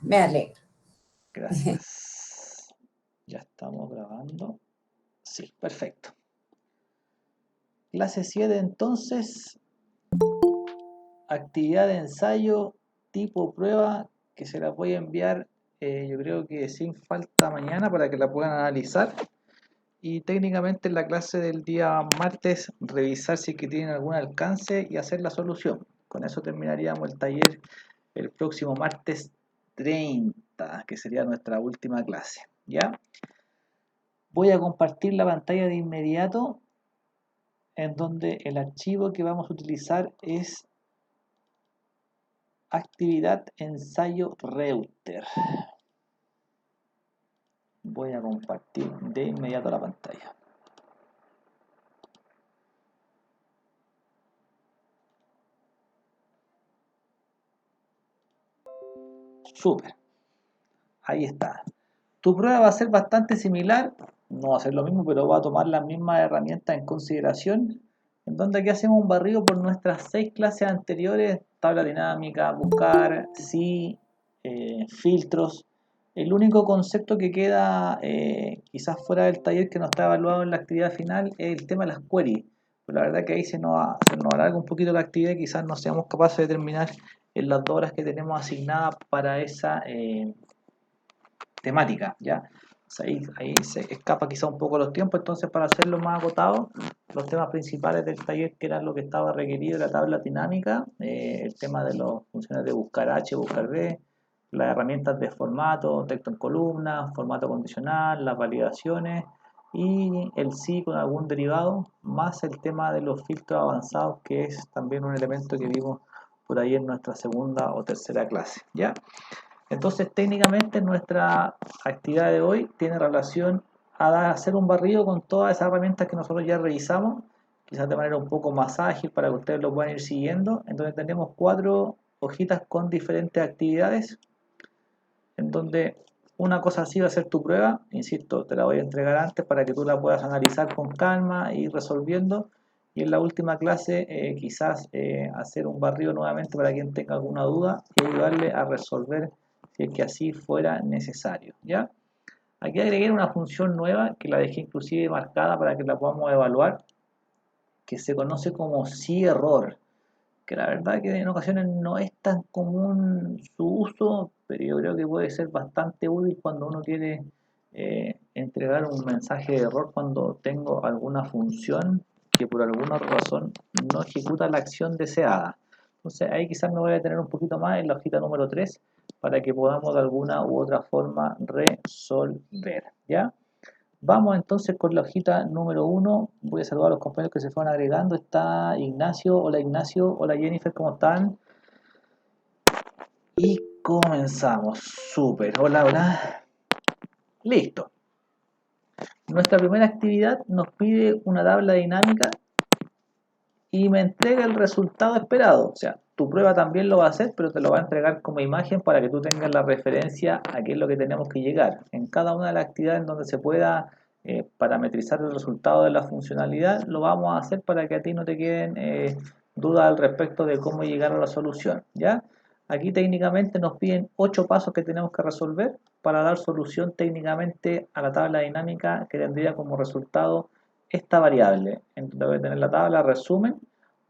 Me alegro. Gracias. Ya estamos grabando. Sí, perfecto. Clase 7 entonces, actividad de ensayo tipo prueba que se la voy a enviar yo creo que sin falta mañana para que la puedan analizar y técnicamente en la clase del día martes revisar si es que tienen algún alcance y hacer la solución. Con eso terminaríamos el taller el próximo martes 30, que sería nuestra última clase. ¿Ya? Voy a compartir la pantalla de inmediato en donde el archivo que vamos a utilizar es actividad ensayo Reuter. Voy a compartir de inmediato la pantalla. Súper. Ahí está. Tu prueba va a ser bastante similar, no va a ser lo mismo, pero va a tomar las mismas herramientas en consideración, en donde aquí hacemos un barrido por nuestras 6 clases anteriores, tabla dinámica, buscar, sí, filtros. El único concepto que queda quizás fuera del taller que no está evaluado en la actividad final es el tema de las queries. Pero la verdad que ahí se nos alarga un poquito la actividad y quizás no seamos capaces de terminar en las 2 horas que tenemos asignadas para esa temática, ¿ya? O sea, ahí se escapa quizá un poco los tiempos, entonces para hacerlo más agotado, los temas principales del taller, que eran lo que estaba requerido, la tabla dinámica, el tema de las funciones de buscar H, buscar B, las herramientas de formato, texto en columna, formato condicional, las validaciones y el sí con algún derivado, más el tema de los filtros avanzados, que es también un elemento que vimos por ahí en nuestra segunda o tercera clase, ¿ya? Entonces, técnicamente nuestra actividad de hoy tiene relación a hacer un barrido con todas esas herramientas que nosotros ya revisamos, quizás de manera un poco más ágil para que ustedes lo puedan ir siguiendo. Entonces tenemos 4 hojitas con diferentes actividades, en donde una cosa así va a ser tu prueba, insisto, te la voy a entregar antes para que tú la puedas analizar con calma e ir resolviendo. Y en la última clase quizás hacer un barrido nuevamente para quien tenga alguna duda y ayudarle a resolver si es que así fuera necesario. ¿Ya? Aquí agregué una función nueva que la dejé inclusive marcada para que la podamos evaluar, que se conoce como sí error, que la verdad que en ocasiones no es tan común su uso, pero yo creo que puede ser bastante útil cuando uno quiere entregar un mensaje de error cuando tengo alguna función que por alguna razón no ejecuta la acción deseada. Entonces ahí quizás me voy a detener un poquito más en la hojita número 3 para que podamos de alguna u otra forma resolver, ¿ya? Vamos entonces con la hojita número 1. Voy a saludar a los compañeros que se fueron agregando. Está Ignacio, hola Jennifer, ¿cómo están? Y comenzamos. Súper, hola, hola. Listo. Nuestra primera actividad nos pide una tabla dinámica y me entrega el resultado esperado. O sea, tu prueba también lo va a hacer, pero te lo va a entregar como imagen para que tú tengas la referencia a qué es lo que tenemos que llegar. En cada una de las actividades en donde se pueda parametrizar el resultado de la funcionalidad, lo vamos a hacer para que a ti no te queden dudas al respecto de cómo llegar a la solución. ¿Ya? Aquí técnicamente nos piden 8 pasos que tenemos que resolver para dar solución técnicamente a la tabla dinámica que tendría como resultado esta variable. Entonces voy a tener la tabla resumen,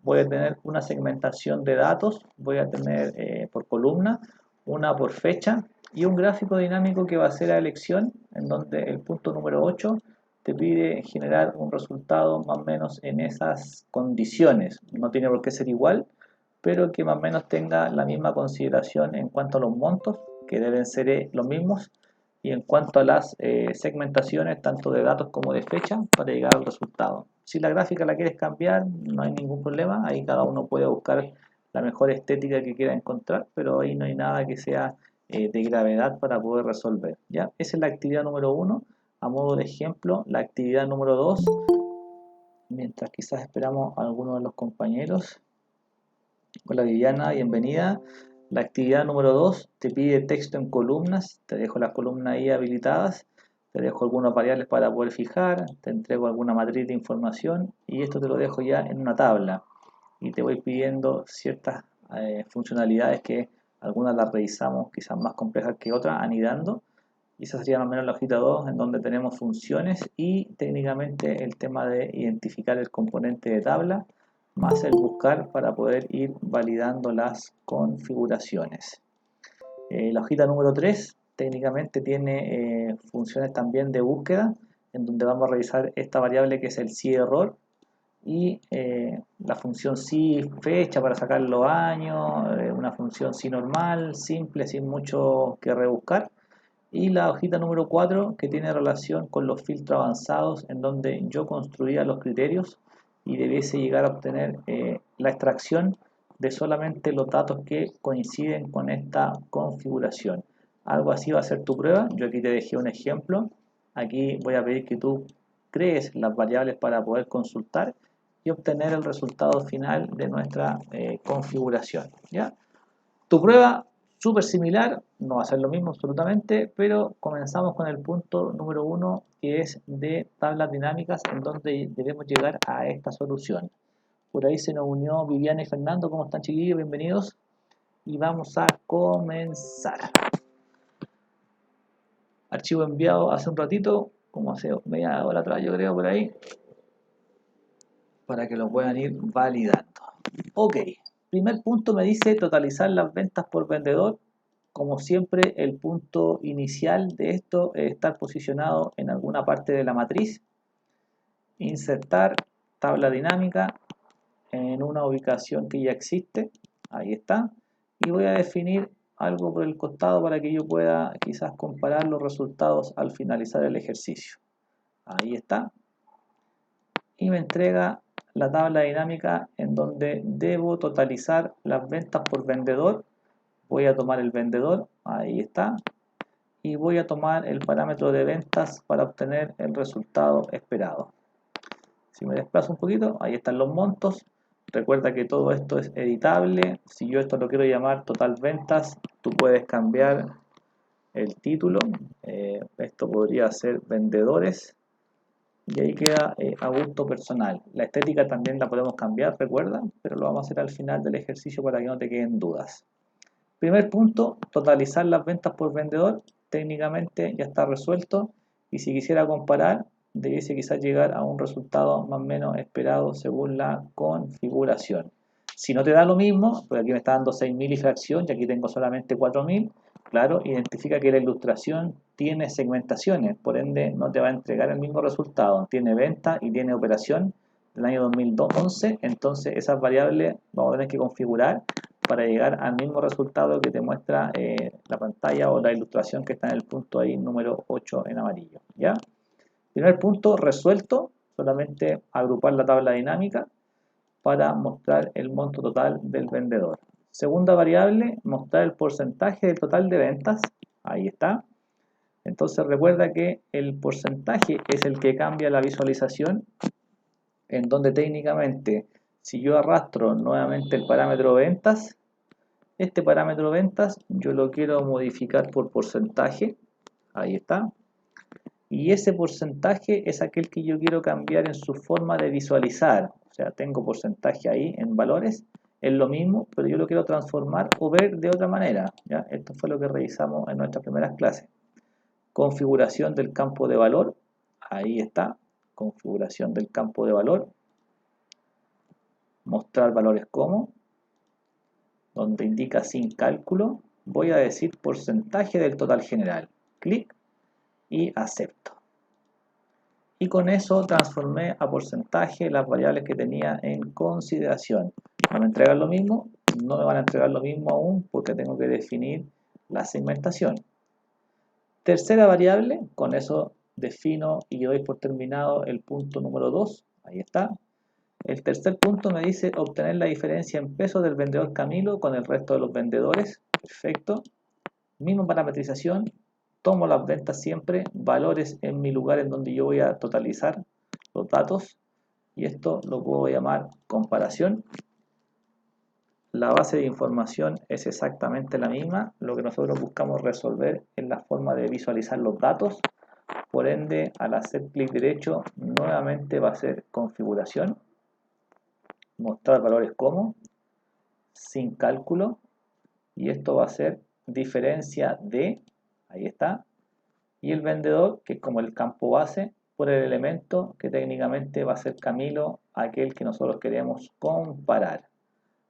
voy a tener una segmentación de datos, voy a tener por columna, una por fecha y un gráfico dinámico que va a ser a elección, en donde el punto número 8 te pide generar un resultado más o menos en esas condiciones. No tiene por qué ser igual, pero que más o menos tenga la misma consideración en cuanto a los montos, que deben ser los mismos, y en cuanto a las segmentaciones, tanto de datos como de fecha, para llegar al resultado. Si la gráfica la quieres cambiar, no hay ningún problema, ahí cada uno puede buscar la mejor estética que quiera encontrar, pero ahí no hay nada que sea de gravedad para poder resolver. ¿Ya? Esa es la actividad número 1. A modo de ejemplo, la actividad número 2, mientras quizás esperamos a alguno de los compañeros. Hola Viviana, bienvenida. La actividad número 2 te pide texto en columnas, te dejo las columnas ahí habilitadas, te dejo algunas variables para poder fijar, te entrego alguna matriz de información y esto te lo dejo ya en una tabla y te voy pidiendo ciertas funcionalidades que algunas las revisamos quizás más complejas que otras, anidando, y esa sería más o menos la hojita 2, en donde tenemos funciones y técnicamente el tema de identificar el componente de tabla, más el buscar para poder ir validando las configuraciones. La hojita número 3 técnicamente tiene funciones también de búsqueda, en donde vamos a revisar esta variable que es el si error, y la función si fecha para sacar los años, una función si normal, simple, sin mucho que rebuscar, y la hojita número 4 que tiene relación con los filtros avanzados, en donde yo construía los criterios y debiese llegar a obtener la extracción de solamente los datos que coinciden con esta configuración. Algo así va a ser tu prueba. Yo aquí te dejé un ejemplo. Aquí voy a pedir que tú crees las variables para poder consultar y obtener el resultado final de nuestra configuración, ¿ya? Tu prueba, súper similar, no va a ser lo mismo absolutamente, pero comenzamos con el punto número 1, que es de tablas dinámicas, en donde debemos llegar a esta solución. Por ahí se nos unió Viviana y Fernando. ¿Cómo están, chiquillos? Bienvenidos. Y vamos a comenzar. Archivo enviado hace un ratito, como hace media hora atrás, yo creo, por ahí, para que lo puedan ir validando. Ok, primer punto me dice totalizar las ventas por vendedor. Como siempre, el punto inicial de esto es estar posicionado en alguna parte de la matriz. Insertar tabla dinámica en una ubicación que ya existe. Ahí está. Y voy a definir algo por el costado para que yo pueda quizás comparar los resultados al finalizar el ejercicio. Ahí está. Y me entrega la tabla dinámica en donde debo totalizar las ventas por vendedor. Voy a tomar el vendedor, ahí está, y voy a tomar el parámetro de ventas para obtener el resultado esperado. Si me desplazo un poquito, ahí están los montos. Recuerda que todo esto es editable. Si yo esto lo quiero llamar total ventas, tú puedes cambiar el título. Esto podría ser vendedores. Y ahí queda a gusto personal. La estética también la podemos cambiar, recuerda, pero lo vamos a hacer al final del ejercicio para que no te queden dudas. Primer punto, totalizar las ventas por vendedor. Técnicamente ya está resuelto. Y si quisiera comparar, debiese quizás llegar a un resultado más o menos esperado según la configuración. Si no te da lo mismo, porque aquí me está dando 6.000 y fracción y aquí tengo solamente 4.000, claro, identifica que la ilustración tiene segmentaciones, por ende no te va a entregar el mismo resultado. Tiene venta y tiene operación del año 2011, entonces esas variables vamos a tener que configurar para llegar al mismo resultado que te muestra la pantalla o la ilustración que está en el punto ahí número 8 en amarillo, ¿ya? Primer punto resuelto, solamente agrupar la tabla dinámica para mostrar el monto total del vendedor. Segunda variable, mostrar el porcentaje del total de ventas. Ahí está. Entonces recuerda que el porcentaje es el que cambia la visualización, en donde técnicamente, si yo arrastro nuevamente el parámetro ventas, este parámetro ventas yo lo quiero modificar por porcentaje. Ahí está. Y ese porcentaje es aquel que yo quiero cambiar en su forma de visualizar. O sea, tengo porcentaje ahí en valores, es lo mismo, pero yo lo quiero transformar o ver de otra manera, ¿ya? Esto fue lo que revisamos en nuestras primeras clases. Configuración del campo de valor. Ahí está. Configuración del campo de valor. Mostrar valores como, donde indica sin cálculo, voy a decir porcentaje del total general. Clic y acepto. Y con eso transformé a porcentaje las variables que tenía en consideración. ¿No me entregan lo mismo? No me van a entregar lo mismo aún porque tengo que definir la segmentación. Tercera variable, con eso defino y doy por terminado el punto número 2. Ahí está. El tercer punto me dice obtener la diferencia en pesos del vendedor Camilo con el resto de los vendedores. Perfecto. Misma parametrización. Tomo las ventas siempre, valores en mi lugar en donde yo voy a totalizar los datos. Y esto lo puedo llamar comparación. La base de información es exactamente la misma. Lo que nosotros buscamos resolver es la forma de visualizar los datos. Por ende, al hacer clic derecho, nuevamente va a ser configuración. Mostrar valores como, sin cálculo. y esto va a ser diferencia de, ahí está, y el vendedor, que es como el campo base, por el elemento que técnicamente va a ser Camilo, aquel que nosotros queremos comparar.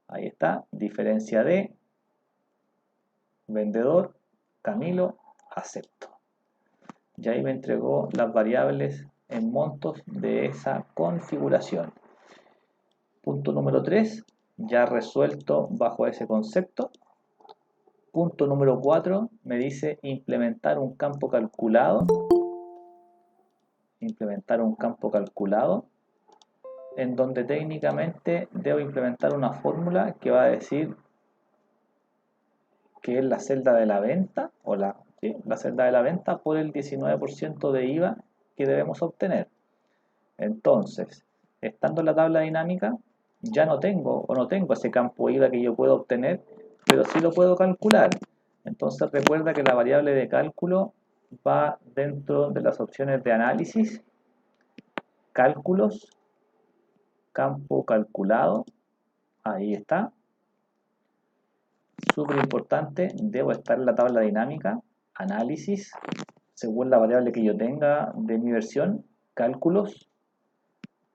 Ahí está, diferencia de, vendedor, Camilo, acepto. Y ahí me entregó las variables en montos de esa configuración. Punto número 3, ya resuelto bajo ese concepto. Punto número 4, me dice implementar un campo calculado. Implementar un campo calculado, en donde técnicamente debo implementar una fórmula que va a decir que es la celda de la venta, o la celda de la venta por el 19% de IVA que debemos obtener. Entonces, estando en la tabla dinámica, ya no tengo ese campo IVA que yo puedo obtener, pero sí lo puedo calcular. Entonces recuerda que la variable de cálculo va dentro de las opciones de análisis, cálculos, campo calculado, ahí está. Súper importante, debo estar en la tabla dinámica, análisis, según la variable que yo tenga de mi versión, cálculos,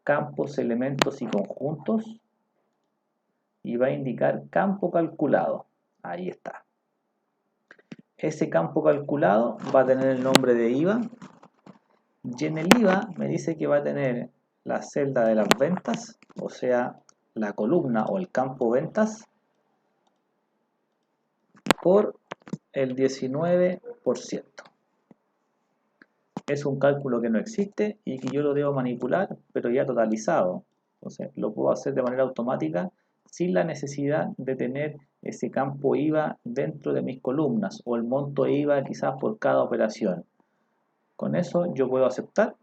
campos, elementos y conjuntos, y va a indicar campo calculado, ahí está. Ese campo calculado va a tener el nombre de IVA, y en el IVA me dice que va a tener la celda de las ventas, o sea, la columna o el campo ventas, por el 19%. Es un cálculo que no existe y que yo lo debo manipular, pero ya totalizado. Entonces lo puedo hacer de manera automática sin la necesidad de tener ese campo IVA dentro de mis columnas o el monto IVA quizás por cada operación. Con eso yo puedo aceptar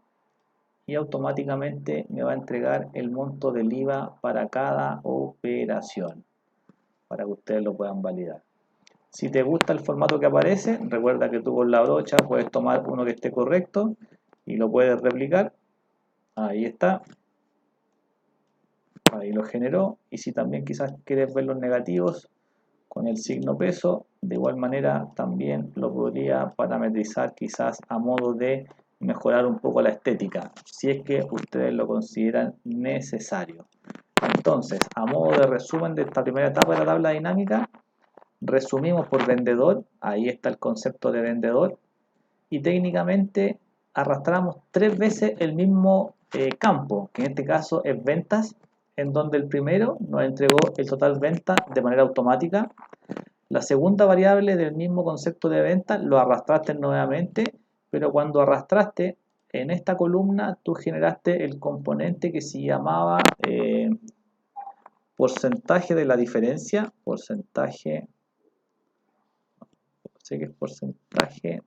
y automáticamente me va a entregar el monto del IVA para cada operación, para que ustedes lo puedan validar. Si te gusta el formato que aparece, recuerda que tú con la brocha puedes tomar uno que esté correcto y lo puedes replicar. Ahí está. Ahí lo generó. Y si también quizás quieres ver los negativos con el signo peso, de igual manera también lo podría parametrizar quizás a modo de mejorar un poco la estética, si es que ustedes lo consideran necesario. Entonces, a modo de resumen de esta primera etapa de la tabla dinámica, resumimos por vendedor, ahí está el concepto de vendedor, y técnicamente arrastramos 3 veces el mismo campo, que en este caso es ventas, en donde el primero nos entregó el total venta de manera automática. La segunda variable del mismo concepto de venta lo arrastraste nuevamente, pero cuando arrastraste en esta columna tú generaste el componente que se llamaba porcentaje de la diferencia, porcentaje, sé que es porcentaje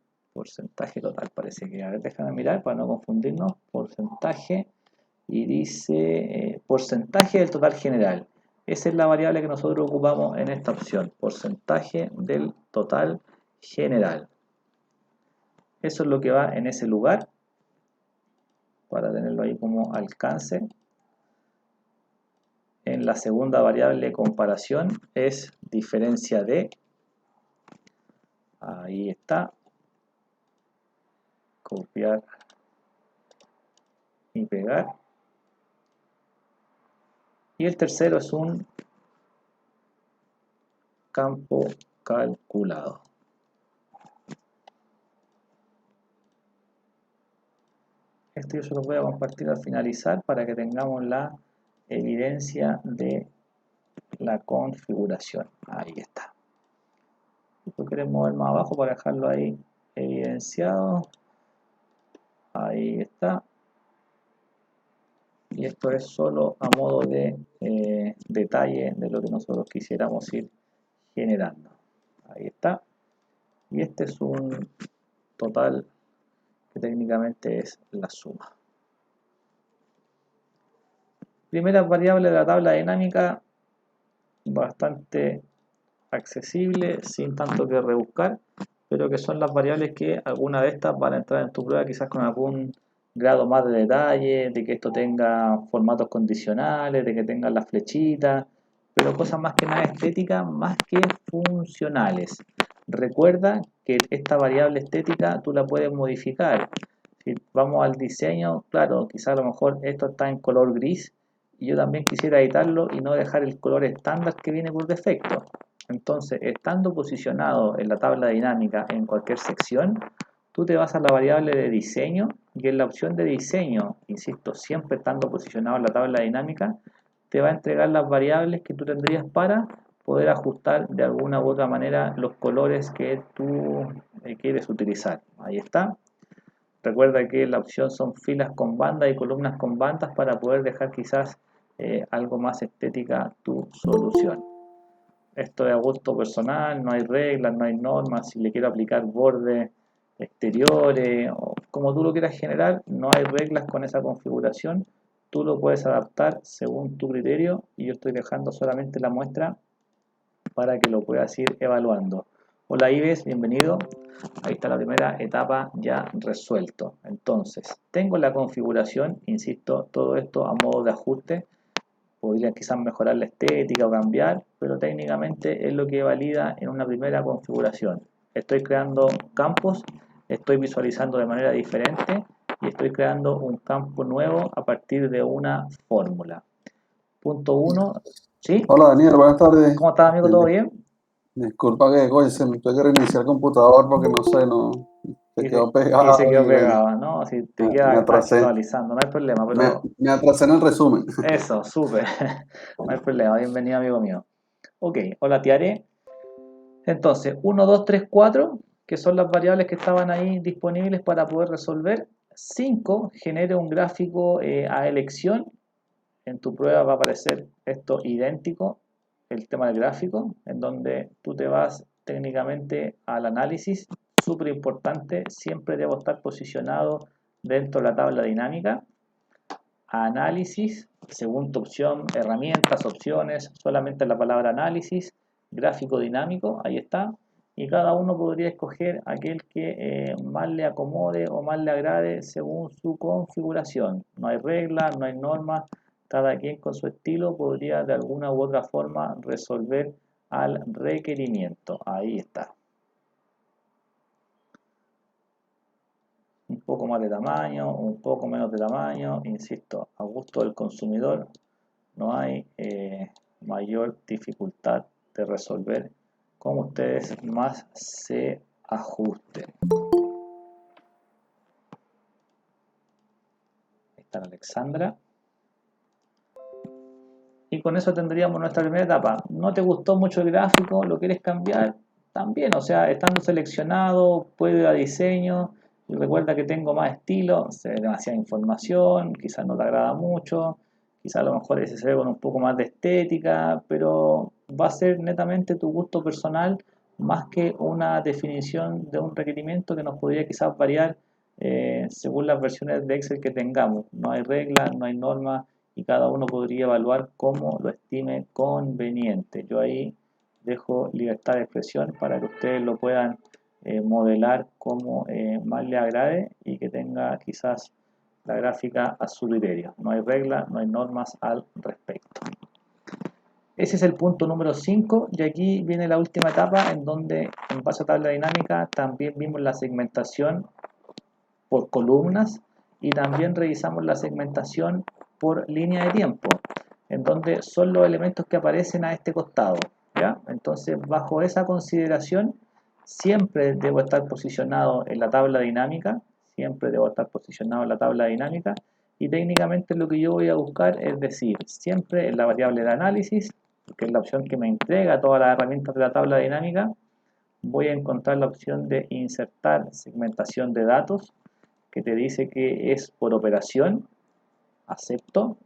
total, parece que, a ver, déjame mirar para no confundirnos, porcentaje, y dice porcentaje del total general. Esa es la variable que nosotros ocupamos en esta opción, porcentaje del total general. Eso es lo que va en ese lugar, para tenerlo ahí como alcance. En la segunda variable de comparación es diferencia de, ahí está, copiar y pegar. Y el tercero es un campo calculado. Esto yo se lo voy a compartir al finalizar para que tengamos la evidencia de la configuración. Ahí está. Si tú quieres mover más abajo para dejarlo ahí evidenciado, ahí está. Y esto es solo a modo de detalle de lo que nosotros quisiéramos ir generando. Ahí está. Y este es un total que técnicamente es la suma. Primeras variables de la tabla dinámica, bastante accesible, sin tanto que rebuscar, pero que son las variables que algunas de estas van a entrar en tu prueba quizás con algún grado más de detalle, de que esto tenga formatos condicionales, de que tenga las flechitas, pero cosas más que nada estéticas, más que funcionales. Recuerda que esta variable estética tú la puedes modificar. Si vamos al diseño, claro, quizá a lo mejor esto está en color gris y yo también quisiera editarlo y no dejar el color estándar que viene por defecto. Entonces, estando posicionado en la tabla dinámica en cualquier sección, tú te vas a la variable de diseño y en la opción de diseño, insisto, siempre estando posicionado en la tabla dinámica, te va a entregar las variables que tú tendrías para poder ajustar de alguna u otra manera los colores que tú quieres utilizar. Ahí está. Recuerda que la opción son filas con bandas y columnas con bandas para poder dejar quizás algo más estética tu solución. Esto es a gusto personal, no hay reglas, no hay normas. Si le quiero aplicar bordes exteriores o como tú lo quieras generar, no hay reglas con esa configuración. Tú lo puedes adaptar según tu criterio y yo estoy dejando solamente la muestra para que lo puedas ir evaluando. Hola Ives, bienvenido. Ahí está la primera etapa ya resuelto. Entonces, tengo la configuración, insisto, todo esto a modo de ajuste. Podría quizás mejorar la estética o cambiar, pero técnicamente es lo que valida en una primera configuración. Estoy creando campos, estoy visualizando de manera diferente y estoy creando un campo nuevo a partir de una fórmula. Punto 1, ¿sí? Hola Daniel, buenas tardes. ¿Cómo estás, amigo? ¿Todo bien? Disculpa que, oye, se me tuve que reiniciar el computador porque no sé, no, se quedó Y se pegado quedó y bueno, pegado, ¿no? Si te me queda atrasé, actualizando, no hay problema, me, pero me atrasé en el resumen. eso, súper, no hay problema, bienvenido, amigo mío. Ok, hola, Tiare. Entonces, 1, 2, 3, 4, que son las variables que estaban ahí disponibles para poder resolver. 5, genere un gráfico a elección. En tu prueba va a aparecer esto idéntico, el tema del gráfico, en donde tú te vas técnicamente al análisis. Súper importante, siempre debo estar posicionado dentro de la tabla dinámica. Análisis, según tu opción, herramientas, opciones, solamente la palabra análisis, gráfico dinámico, ahí está. Y cada uno podría escoger aquel que más le acomode o más le agrade según su configuración. No hay reglas, no hay normas, cada quien con su estilo podría de alguna u otra forma resolver al requerimiento. Ahí está. Un poco más de tamaño, un poco menos de tamaño, insisto, a gusto del consumidor. No hay mayor dificultad de resolver como ustedes más se ajusten. Ahí está Alexandra. Y con eso tendríamos nuestra primera etapa. ¿No te gustó mucho el gráfico? ¿Lo quieres cambiar? También, o sea, estando seleccionado, puedo ir a diseño. Y recuerda que tengo más estilo, demasiada información, quizás no te agrada mucho, quizás a lo mejor ese se ve con un poco más de estética, pero va a ser netamente tu gusto personal más que una definición de un requerimiento que nos podría quizás variar según las versiones de Excel que tengamos. No hay reglas, no hay normas y cada uno podría evaluar cómo lo estime conveniente. Yo ahí dejo libertad de expresión para que ustedes lo puedan modelar como más le agrade y que tenga quizás la gráfica a su criterio. No hay reglas, no hay normas al respecto. Ese es el punto número 5 y aquí viene la última etapa en donde en base a tabla dinámica también vimos la segmentación por columnas y también revisamos la segmentación por línea de tiempo, en donde son los elementos que aparecen a este costado, ¿ya? Entonces, bajo esa consideración, siempre debo estar posicionado en la tabla dinámica, siempre debo estar posicionado en la tabla dinámica, y técnicamente lo que yo voy a buscar es decir, siempre en la variable de análisis, que es la opción que me entrega todas las herramientas de la tabla dinámica, voy a encontrar la opción de insertar segmentación de datos, que te dice que es por operación, acepto,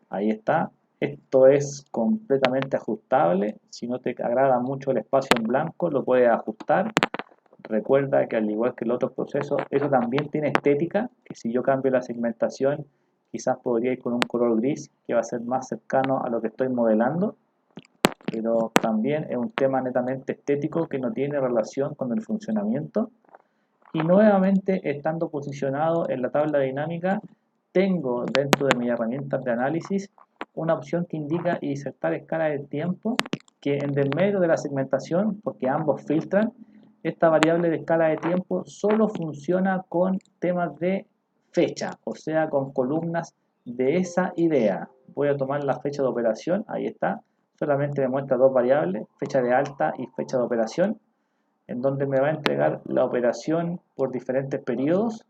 ahí está. Esto es completamente ajustable, si no te agrada mucho el espacio en blanco lo puedes ajustar. Recuerda que al igual que el otro proceso, eso también tiene estética, que si yo cambio la segmentación quizás podría ir con un color gris que va a ser más cercano a lo que estoy modelando, pero también es un tema netamente estético que no tiene relación con el funcionamiento. Y nuevamente, estando posicionado en la tabla dinámica, tengo dentro de mis herramientas de análisis una opción que indica insertar escala de tiempo, que en el medio de la segmentación, porque ambos filtran, esta variable de escala de tiempo solo funciona con temas de fecha, o sea, con columnas de esa idea. Voy a tomar la fecha de operación, ahí está, solamente me muestra dos variables, fecha de alta y fecha de operación, en donde me va a entregar la operación por diferentes periodos.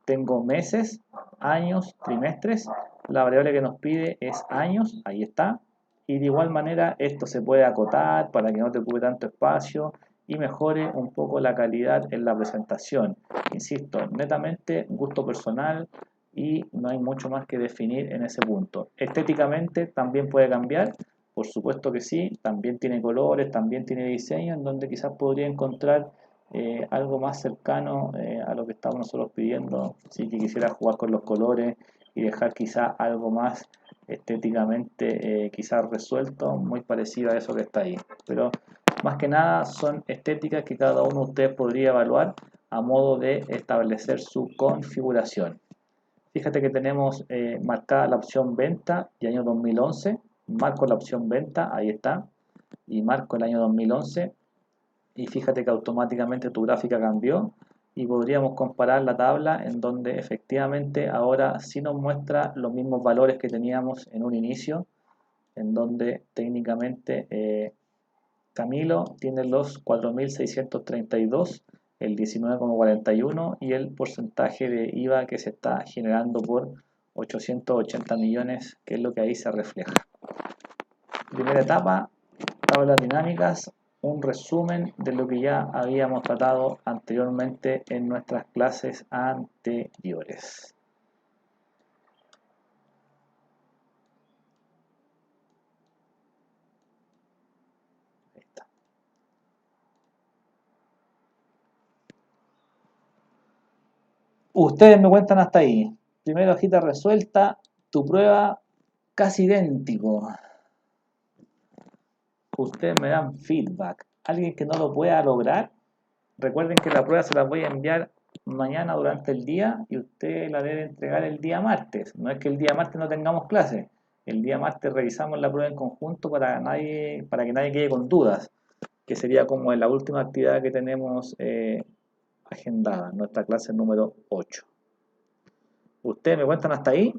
Tengo meses, años, trimestres. La variable que nos pide es años, ahí está. Y de igual manera esto se puede acotar para que no te ocupe tanto espacio y mejore un poco la calidad en la presentación. Insisto, netamente gusto personal y no hay mucho más que definir en ese punto. Estéticamente también puede cambiar, por supuesto que sí, también tiene colores, también tiene diseño, en donde quizás podría encontrar algo más cercano a lo que estamos nosotros pidiendo, si que quisiera jugar con los colores y dejar quizás algo más estéticamente quizás resuelto, muy parecido a eso que está ahí. Pero más que nada son estéticas que cada uno de ustedes podría evaluar a modo de establecer su configuración. Fíjate que tenemos marcada la opción venta y año 2011, marco la opción venta, ahí está, y marco el año 2011, y fíjate que automáticamente tu gráfica cambió y podríamos comparar la tabla en donde efectivamente ahora sí nos muestra los mismos valores que teníamos en un inicio, en donde técnicamente Camilo tiene los 4.632, el 19,41 y el porcentaje de IVA que se está generando por 880 millones, que es lo que ahí se refleja. Primera etapa, tablas dinámicas, un resumen de lo que ya habíamos tratado anteriormente en nuestras clases anteriores. Ahí está. Ustedes me cuentan hasta ahí. Primera hojita resuelta, tu prueba casi idéntico. Ustedes me dan feedback. Alguien que no lo pueda lograr, recuerden que la prueba se la voy a enviar mañana durante el día y usted la debe entregar el día martes. No es que el día martes no tengamos clase. El día martes revisamos la prueba en conjunto para que nadie quede con dudas, que sería como la última actividad que tenemos agendada, nuestra clase número 8. ¿Ustedes me cuentan hasta ahí?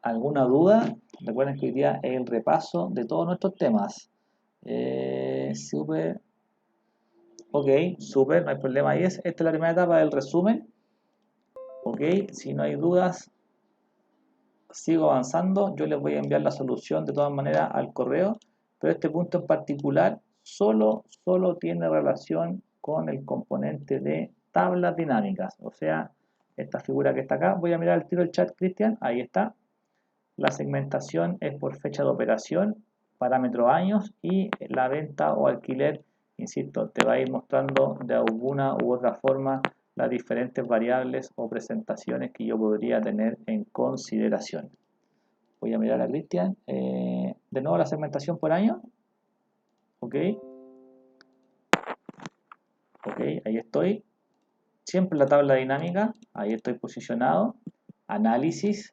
¿Alguna duda? Recuerden que hoy día es el repaso de todos nuestros temas. Súper. Ok, súper, no hay problema ahí. Esta es la primera etapa del resumen. Ok, si no hay dudas, sigo avanzando. Yo les voy a enviar la solución de todas maneras al correo, pero este punto en particular solo tiene relación con el componente de tablas dinámicas. O sea, esta figura que está acá. Voy a mirar el tiro del chat, Cristian. Ahí está. La segmentación es por fecha de operación, parámetro años y la venta o alquiler, insisto, te va a ir mostrando de alguna u otra forma las diferentes variables o presentaciones que yo podría tener en consideración. Voy a mirar a Cristian. De nuevo la segmentación por año. Ok. Ok, ahí estoy. Siempre la tabla dinámica. Ahí estoy posicionado. Análisis.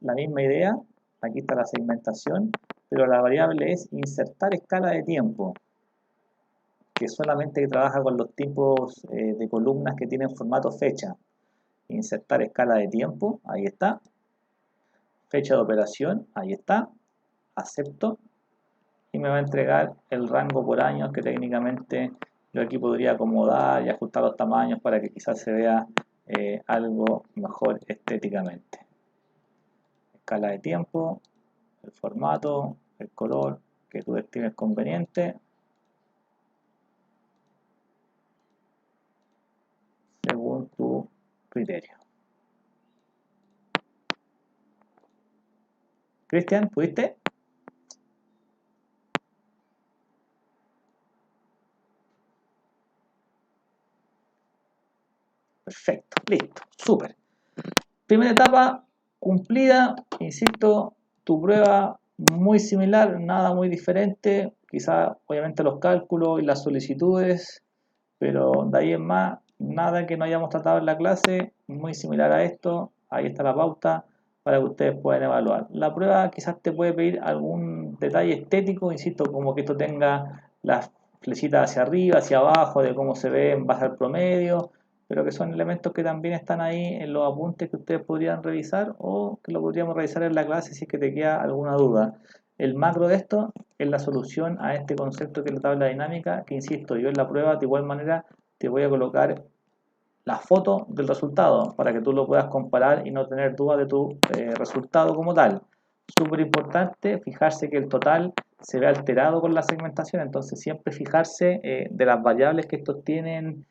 La misma idea, aquí está la segmentación, pero la variable es insertar escala de tiempo, que solamente trabaja con los tipos de columnas que tienen formato fecha. Insertar escala de tiempo, ahí está. Fecha de operación, ahí está. Acepto. Y me va a entregar el rango por año que técnicamente yo aquí podría acomodar y ajustar los tamaños para que quizás se vea algo mejor estéticamente. Escala de tiempo, el formato, el color que tú estimes conveniente, según tu criterio. Cristian, ¿pudiste? Perfecto, listo, súper. Primera etapa cumplida, insisto, tu prueba muy similar, nada muy diferente, quizá obviamente los cálculos y las solicitudes, pero de ahí en más, nada que no hayamos tratado en la clase, muy similar a esto, ahí está la pauta, para que ustedes puedan evaluar. La prueba quizás te puede pedir algún detalle estético, insisto, como que esto tenga las flechitas hacia arriba, hacia abajo, de cómo se ve en base al promedio, pero que son elementos que también están ahí en los apuntes que ustedes podrían revisar o que lo podríamos revisar en la clase si es que te queda alguna duda. El macro de esto es la solución a este concepto que es la tabla dinámica, que insisto, yo en la prueba de igual manera te voy a colocar la foto del resultado para que tú lo puedas comparar y no tener dudas de tu resultado como tal. Súper importante fijarse que el total se ve alterado con la segmentación, entonces siempre fijarse de las variables que estos tienen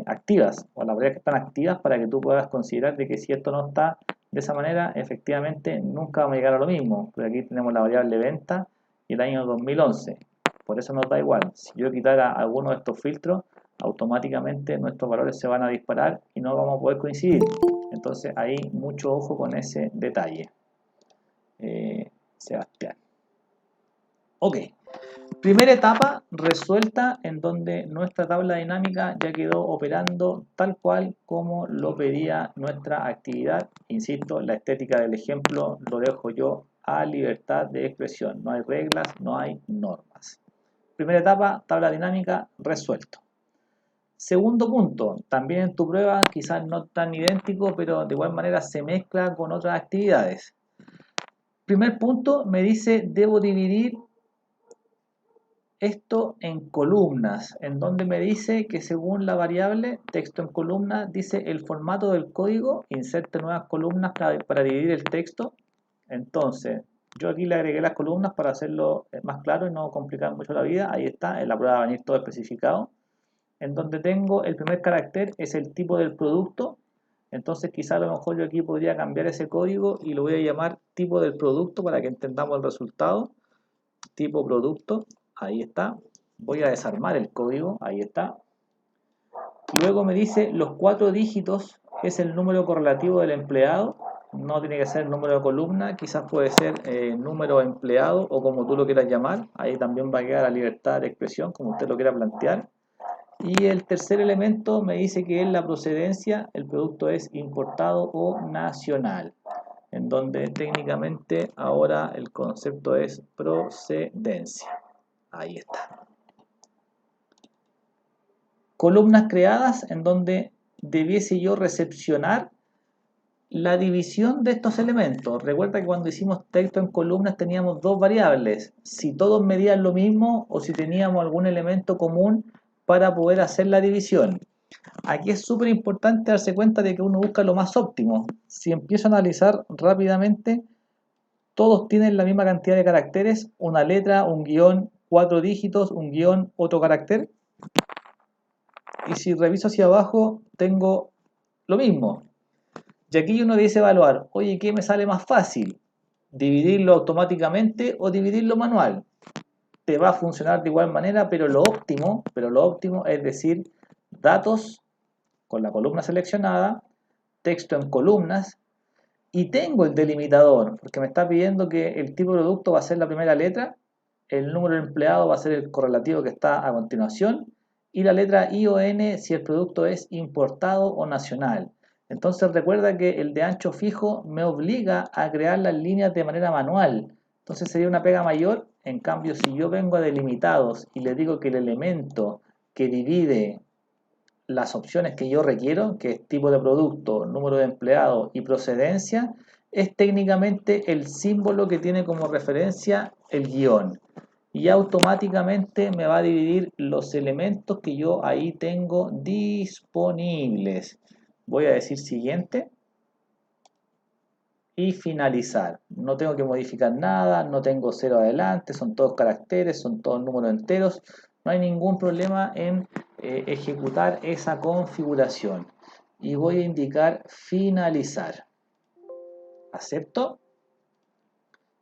activas o las variables que están activas para que tú puedas considerar de que si esto no está de esa manera, efectivamente nunca vamos a llegar a lo mismo. Pero aquí tenemos la variable venta y el año 2011. Por eso nos da igual. Si yo quitara alguno de estos filtros, automáticamente nuestros valores se van a disparar y no vamos a poder coincidir. Entonces ahí mucho ojo con ese detalle. Sebastián. Ok. Primera etapa resuelta en donde nuestra tabla dinámica ya quedó operando tal cual como lo pedía nuestra actividad. Insisto, la estética del ejemplo lo dejo yo a libertad de expresión. No hay reglas, no hay normas. Primera etapa, tabla dinámica, resuelto. Segundo punto, también en tu prueba, quizás no tan idéntico, pero de igual manera se mezcla con otras actividades. Primer punto, me dice, debo dividir esto en columnas, en donde me dice que según la variable texto en columnas, dice el formato del código, inserte nuevas columnas para dividir el texto. Entonces, yo aquí le agregué las columnas para hacerlo más claro y no complicar mucho la vida. Ahí está, en la prueba va a venir todo especificado. En donde tengo el primer carácter es el tipo del producto. Entonces quizá a lo mejor yo aquí podría cambiar ese código y lo voy a llamar tipo del producto para que entendamos el resultado. Tipo producto, ahí está. Voy a desarmar el código, ahí está. Luego me dice los 4 dígitos es el número correlativo del empleado. No tiene que ser número de columna, quizás puede ser número empleado o como tú lo quieras llamar. Ahí también va a quedar la libertad de expresión, como usted lo quiera plantear. Y el tercer elemento me dice que es la procedencia, el producto es importado o nacional, en donde técnicamente ahora el concepto es procedencia. Ahí está. Columnas creadas en donde debiese yo recepcionar la división de estos elementos. Recuerda que cuando hicimos texto en columnas teníamos dos variables, si todos medían lo mismo o si teníamos algún elemento común para poder hacer la división. Aquí es súper importante darse cuenta de que uno busca lo más óptimo. Si empiezo a analizar rápidamente, todos tienen la misma cantidad de caracteres, una letra, un guión, 4 dígitos, un guión, otro carácter. Y si reviso hacia abajo, tengo lo mismo. Y aquí uno dice evaluar, oye, ¿qué me sale más fácil? ¿Dividirlo automáticamente o dividirlo manual? Te va a funcionar de igual manera, pero lo óptimo es decir, datos con la columna seleccionada, texto en columnas, y tengo el delimitador, porque me está pidiendo que el tipo de producto va a ser la primera letra, el número de empleado va a ser el correlativo que está a continuación, y la letra I o N si el producto es importado o nacional. Entonces recuerda que el de ancho fijo me obliga a crear las líneas de manera manual. Entonces sería una pega mayor. En cambio, si yo vengo a delimitados y le digo que el elemento que divide las opciones que yo requiero, que es tipo de producto, número de empleados y procedencia, es técnicamente el símbolo que tiene como referencia el guión. Y automáticamente me va a dividir los elementos que yo ahí tengo disponibles. Voy a decir siguiente y finalizar. No tengo que modificar nada, no tengo cero adelante, son todos caracteres, son todos números enteros. No hay ningún problema en ejecutar esa configuración. Y voy a indicar finalizar. Acepto.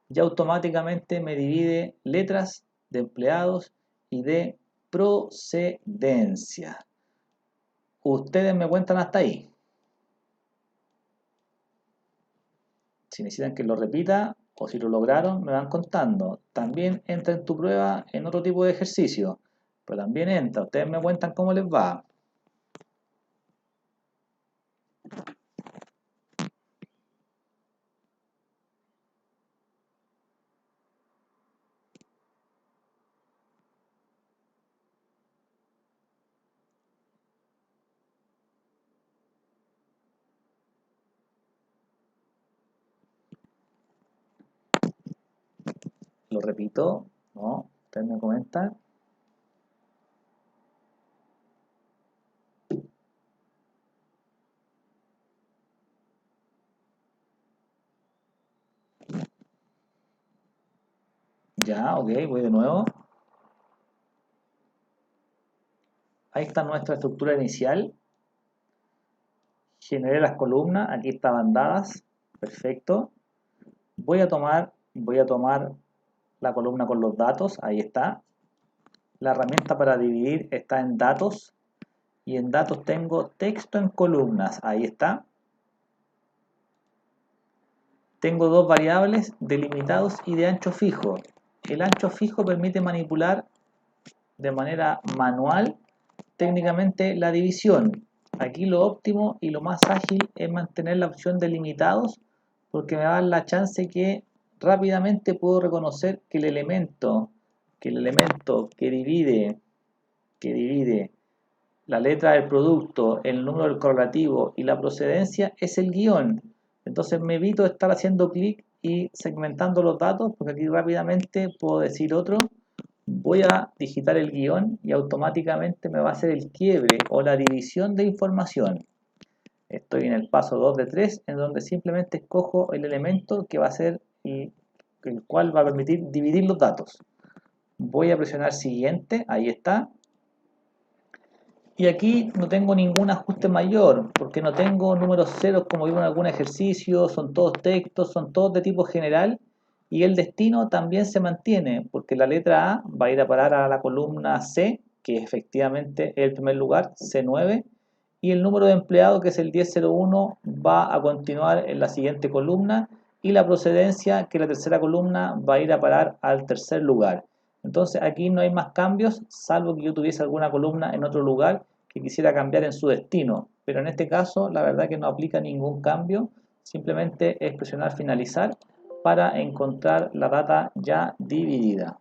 Y automáticamente me divide letras de empleados y de procedencia. Ustedes me cuentan hasta ahí. Si necesitan que lo repita o si lo lograron, me van contando. También entra en tu prueba en otro tipo de ejercicio, pero también entra. Ustedes me cuentan cómo les va. lo repito, ¿no? Ustedes me comentan. Ya, ok, voy de nuevo. Ahí está nuestra estructura inicial. Generé las columnas, aquí estaban dadas. Perfecto. Voy a tomar la columna con los datos, ahí está. La herramienta para dividir está en datos. Y en datos tengo texto en columnas, ahí está. Tengo dos variables, delimitados y de ancho fijo. El ancho fijo permite manipular de manera manual técnicamente la división. Aquí lo óptimo y lo más ágil es mantener la opción de limitados porque me da la chance que rápidamente puedo reconocer que el elemento que divide la letra del producto, el número del correlativo y la procedencia es el guión. Entonces me evito estar haciendo clic y segmentando los datos porque aquí rápidamente puedo decir otro. Voy a digitar el guión y automáticamente me va a hacer el quiebre o la división de información. Estoy en el paso 2 de 3 en donde simplemente escojo el elemento que va a ser el cual va a permitir dividir los datos. Voy a presionar siguiente, ahí está. Y aquí no tengo ningún ajuste mayor, porque no tengo números ceros como vimos en algún ejercicio, son todos textos, son todos de tipo general, y el destino también se mantiene, porque la letra A va a ir a parar a la columna C, que efectivamente es el primer lugar, C9, y el número de empleado, que es el 1001, va a continuar en la siguiente columna, y la procedencia, que es la tercera columna, va a ir a parar al tercer lugar. Entonces aquí no hay más cambios, salvo que yo tuviese alguna columna en otro lugar que quisiera cambiar en su destino. Pero en este caso, la verdad que no aplica ningún cambio, simplemente es presionar finalizar para encontrar la data ya dividida.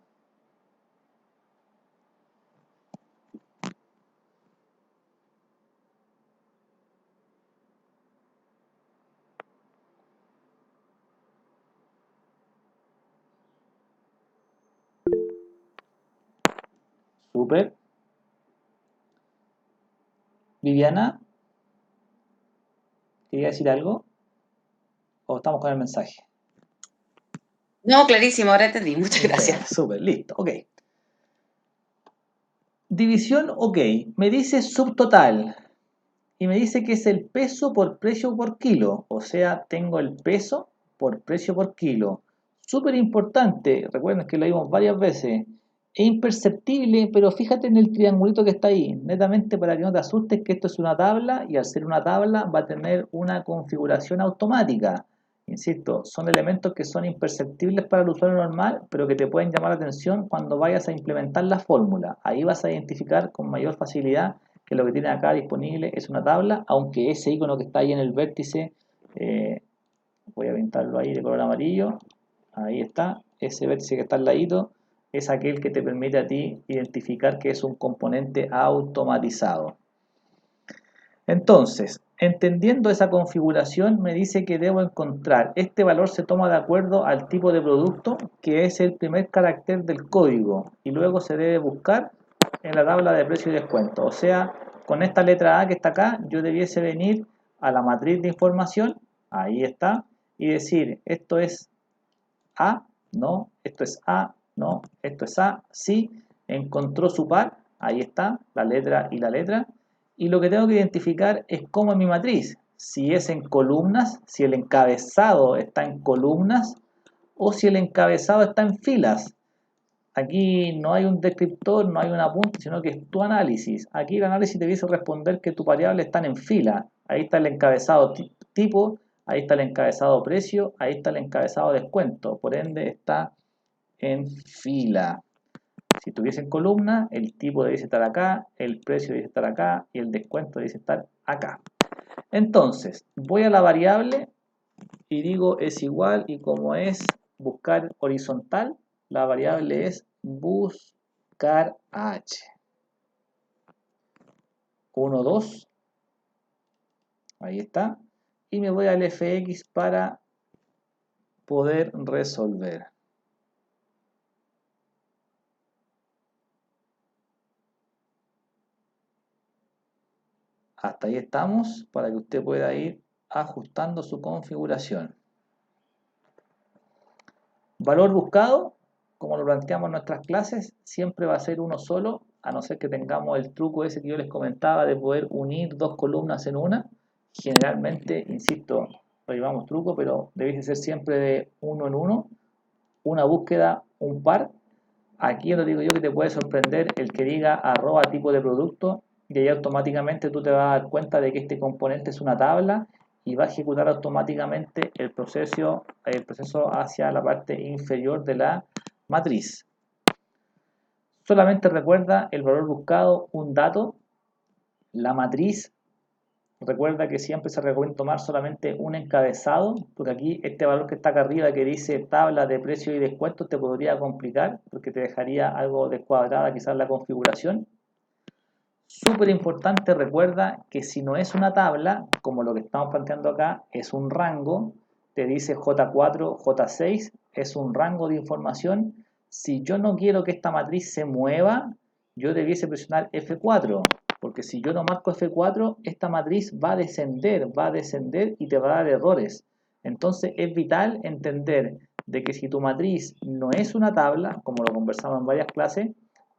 Súper. Viviana, ¿quería decir algo? ¿O estamos con el mensaje? No, clarísimo, ahora entendí. Muchas gracias. Súper, listo, ok. División, ok. Me dice subtotal. Y me dice que es el peso por precio por kilo. O sea, tengo el peso por precio por kilo. Súper importante. Recuerden que lo vimos varias veces. Es imperceptible, pero fíjate en el triangulito que está ahí. Netamente para que no te asustes que esto es una tabla y al ser una tabla va a tener una configuración automática. Insisto, son elementos que son imperceptibles para el usuario normal, pero que te pueden llamar la atención cuando vayas a implementar la fórmula. Ahí vas a identificar con mayor facilidad que lo que tiene acá disponible es una tabla, aunque ese icono que está ahí en el vértice, voy a pintarlo ahí de color amarillo, ahí está, ese vértice que está al ladito, es aquel que te permite a ti identificar que es un componente automatizado. Entonces, entendiendo esa configuración, me dice que debo encontrar, este valor se toma de acuerdo al tipo de producto, que es el primer carácter del código, y luego se debe buscar en la tabla de precio y descuento. O sea, con esta letra A que está acá, yo debiese venir a la matriz de información, ahí está, y decir, esto es A, no, esto es A, no, esto es A, sí, encontró su par, ahí está, la letra y la letra, y lo que tengo que identificar es cómo es mi matriz, si es en columnas, si el encabezado está en columnas, o si el encabezado está en filas. Aquí no hay un descriptor, no hay un apunte, sino que es tu análisis. Aquí el análisis te dice responder que tus variables están en fila. Ahí está el encabezado tipo, ahí está el encabezado precio, ahí está el encabezado descuento. Por ende está en fila. Si tuviese en columna, el tipo debe estar acá, el precio debe estar acá y el descuento debe estar acá. Entonces, voy a la variable y digo es igual y como es buscar horizontal, la variable es buscar h. 1, 2, ahí está. Y me voy al fx para poder resolver. Hasta ahí estamos para que usted pueda ir ajustando su configuración. Valor buscado, como lo planteamos en nuestras clases, siempre va a ser uno solo, a no ser que tengamos el truco ese que yo les comentaba de poder unir dos columnas en una. Generalmente, insisto, lo llevamos truco, pero debe ser siempre de uno en uno, una búsqueda, un par. Aquí lo digo yo que te puede sorprender el que diga arroba tipo de producto y ahí automáticamente tú te vas a dar cuenta de que este componente es una tabla y va a ejecutar automáticamente el proceso hacia la parte inferior de la matriz. Solamente recuerda el valor buscado, un dato, la matriz. Recuerda que siempre se recomienda tomar solamente un encabezado, porque aquí este valor que está acá arriba que dice tabla de precios y descuentos te podría complicar, porque te dejaría algo descuadrada quizás la configuración. Súper importante, recuerda que si no es una tabla, como lo que estamos planteando acá, es un rango, te dice J4, J6, es un rango de información. Si yo no quiero que esta matriz se mueva, yo debiese presionar F4, porque si yo no marco F4, esta matriz va a descender y te va a dar errores. Entonces es vital entender de que si tu matriz no es una tabla, como lo conversamos en varias clases,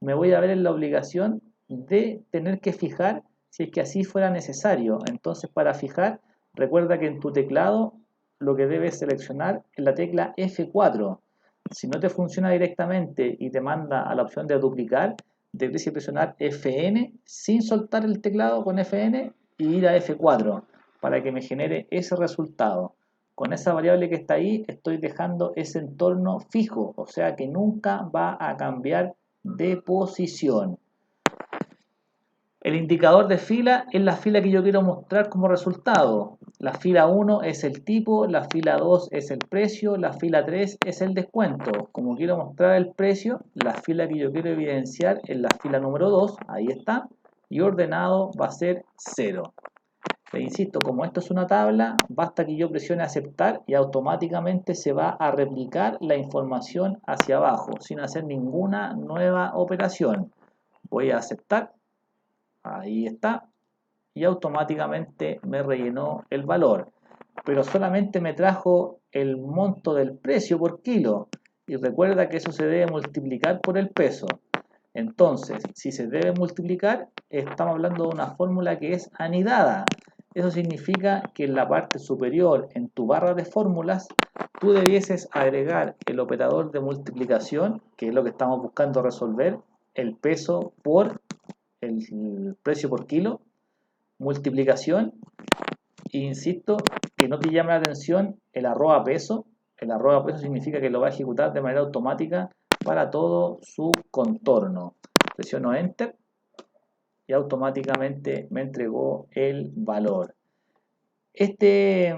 me voy a ver en la obligación de tener que fijar si es que así fuera necesario. Entonces, para fijar, recuerda que en tu teclado lo que debes seleccionar es la tecla F4. Si no te funciona directamente y te manda a la opción de duplicar, debes presionar Fn sin soltar el teclado con Fn y ir a F4 para que me genere ese resultado. Con esa variable que está ahí estoy dejando ese entorno fijo, o sea que nunca va a cambiar de posición. El indicador de fila es la fila que yo quiero mostrar como resultado. La fila 1 es el tipo, la fila 2 es el precio, la fila 3 es el descuento. Como quiero mostrar el precio, la fila que yo quiero evidenciar es la fila número 2, ahí está, y ordenado va a ser 0. Le insisto, como esto es una tabla, basta que yo presione aceptar y automáticamente se va a replicar la información hacia abajo, sin hacer ninguna nueva operación. Voy a aceptar. Ahí está. Y automáticamente me rellenó el valor. Pero solamente me trajo el monto del precio por kilo. Y recuerda que eso se debe multiplicar por el peso. Entonces, si se debe multiplicar, estamos hablando de una fórmula que es anidada. Eso significa que en la parte superior, en tu barra de fórmulas, tú debieses agregar el operador de multiplicación, que es lo que estamos buscando resolver, el peso por el precio por kilo, multiplicación, e insisto, que no te llame la atención el arroba peso. El arroba peso significa que lo va a ejecutar de manera automática para todo su contorno. Presiono Enter y automáticamente me entregó el valor. Este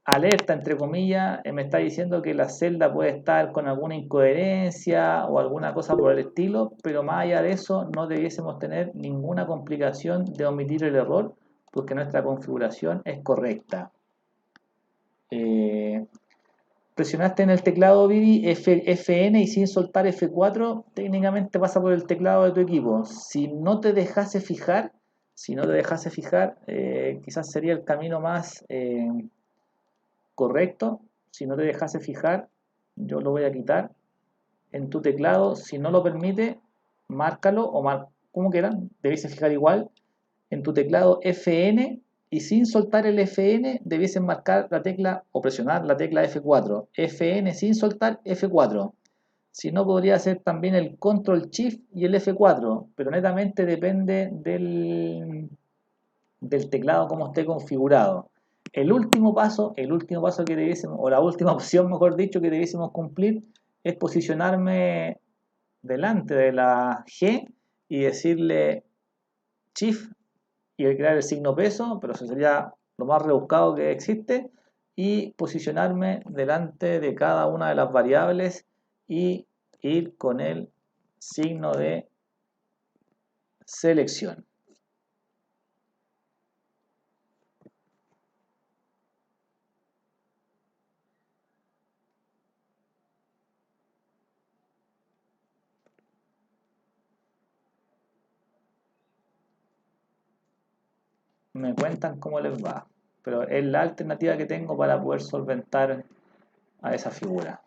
alerta, entre comillas, me está diciendo que la celda puede estar con alguna incoherencia o alguna cosa por el estilo, pero más allá de eso no debiésemos tener ninguna complicación de omitir el error porque nuestra configuración es correcta. Presionaste en el teclado Vivi Fn y sin soltar F4, técnicamente pasa por el teclado de tu equipo. Si no te dejase fijar, quizás sería el camino más correcto. Si no te dejase fijar, yo lo voy a quitar en tu teclado. Si no lo permite, márcalo o como quieran, debiese fijar igual en tu teclado Fn y sin soltar el Fn debiesen marcar la tecla o presionar la tecla F4. Fn sin soltar F4. Si no, podría ser también el Control Shift y el F4, pero netamente depende del teclado como esté configurado. El último paso que debiésemos, o la última opción, mejor dicho, que debiésemos cumplir es posicionarme delante de la G y decirle Shift y crear el signo peso, pero eso sería lo más rebuscado que existe, y posicionarme delante de cada una de las variables y ir con el signo de selección. me cuentan cómo les va. Pero es la alternativa que tengo para poder solventar a esa figura.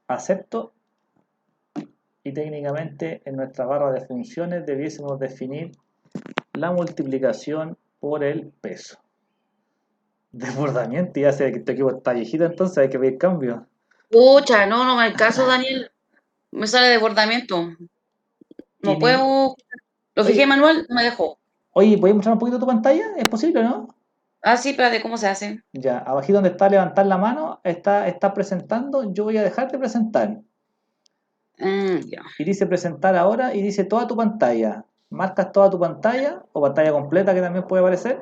Acepto y técnicamente en nuestra barra de funciones debiésemos definir la multiplicación por el peso. Desbordamiento, ya sé que este equipo está viejito, entonces hay que pedir cambio. Pucha, no me caso, Daniel. Me sale desbordamiento. No Y puedo. Lo Oye. fijé manual, no me dejó. Oye, ¿puedes mostrar un poquito tu pantalla? ¿Es posible, no? Ah, sí, espérate, ¿cómo se hace? Ya, abajito donde está levantar la mano, está presentando, yo voy a dejar de presentar. Ya. Y dice presentar ahora y dice toda tu pantalla. Marcas toda tu pantalla o pantalla completa que también puede aparecer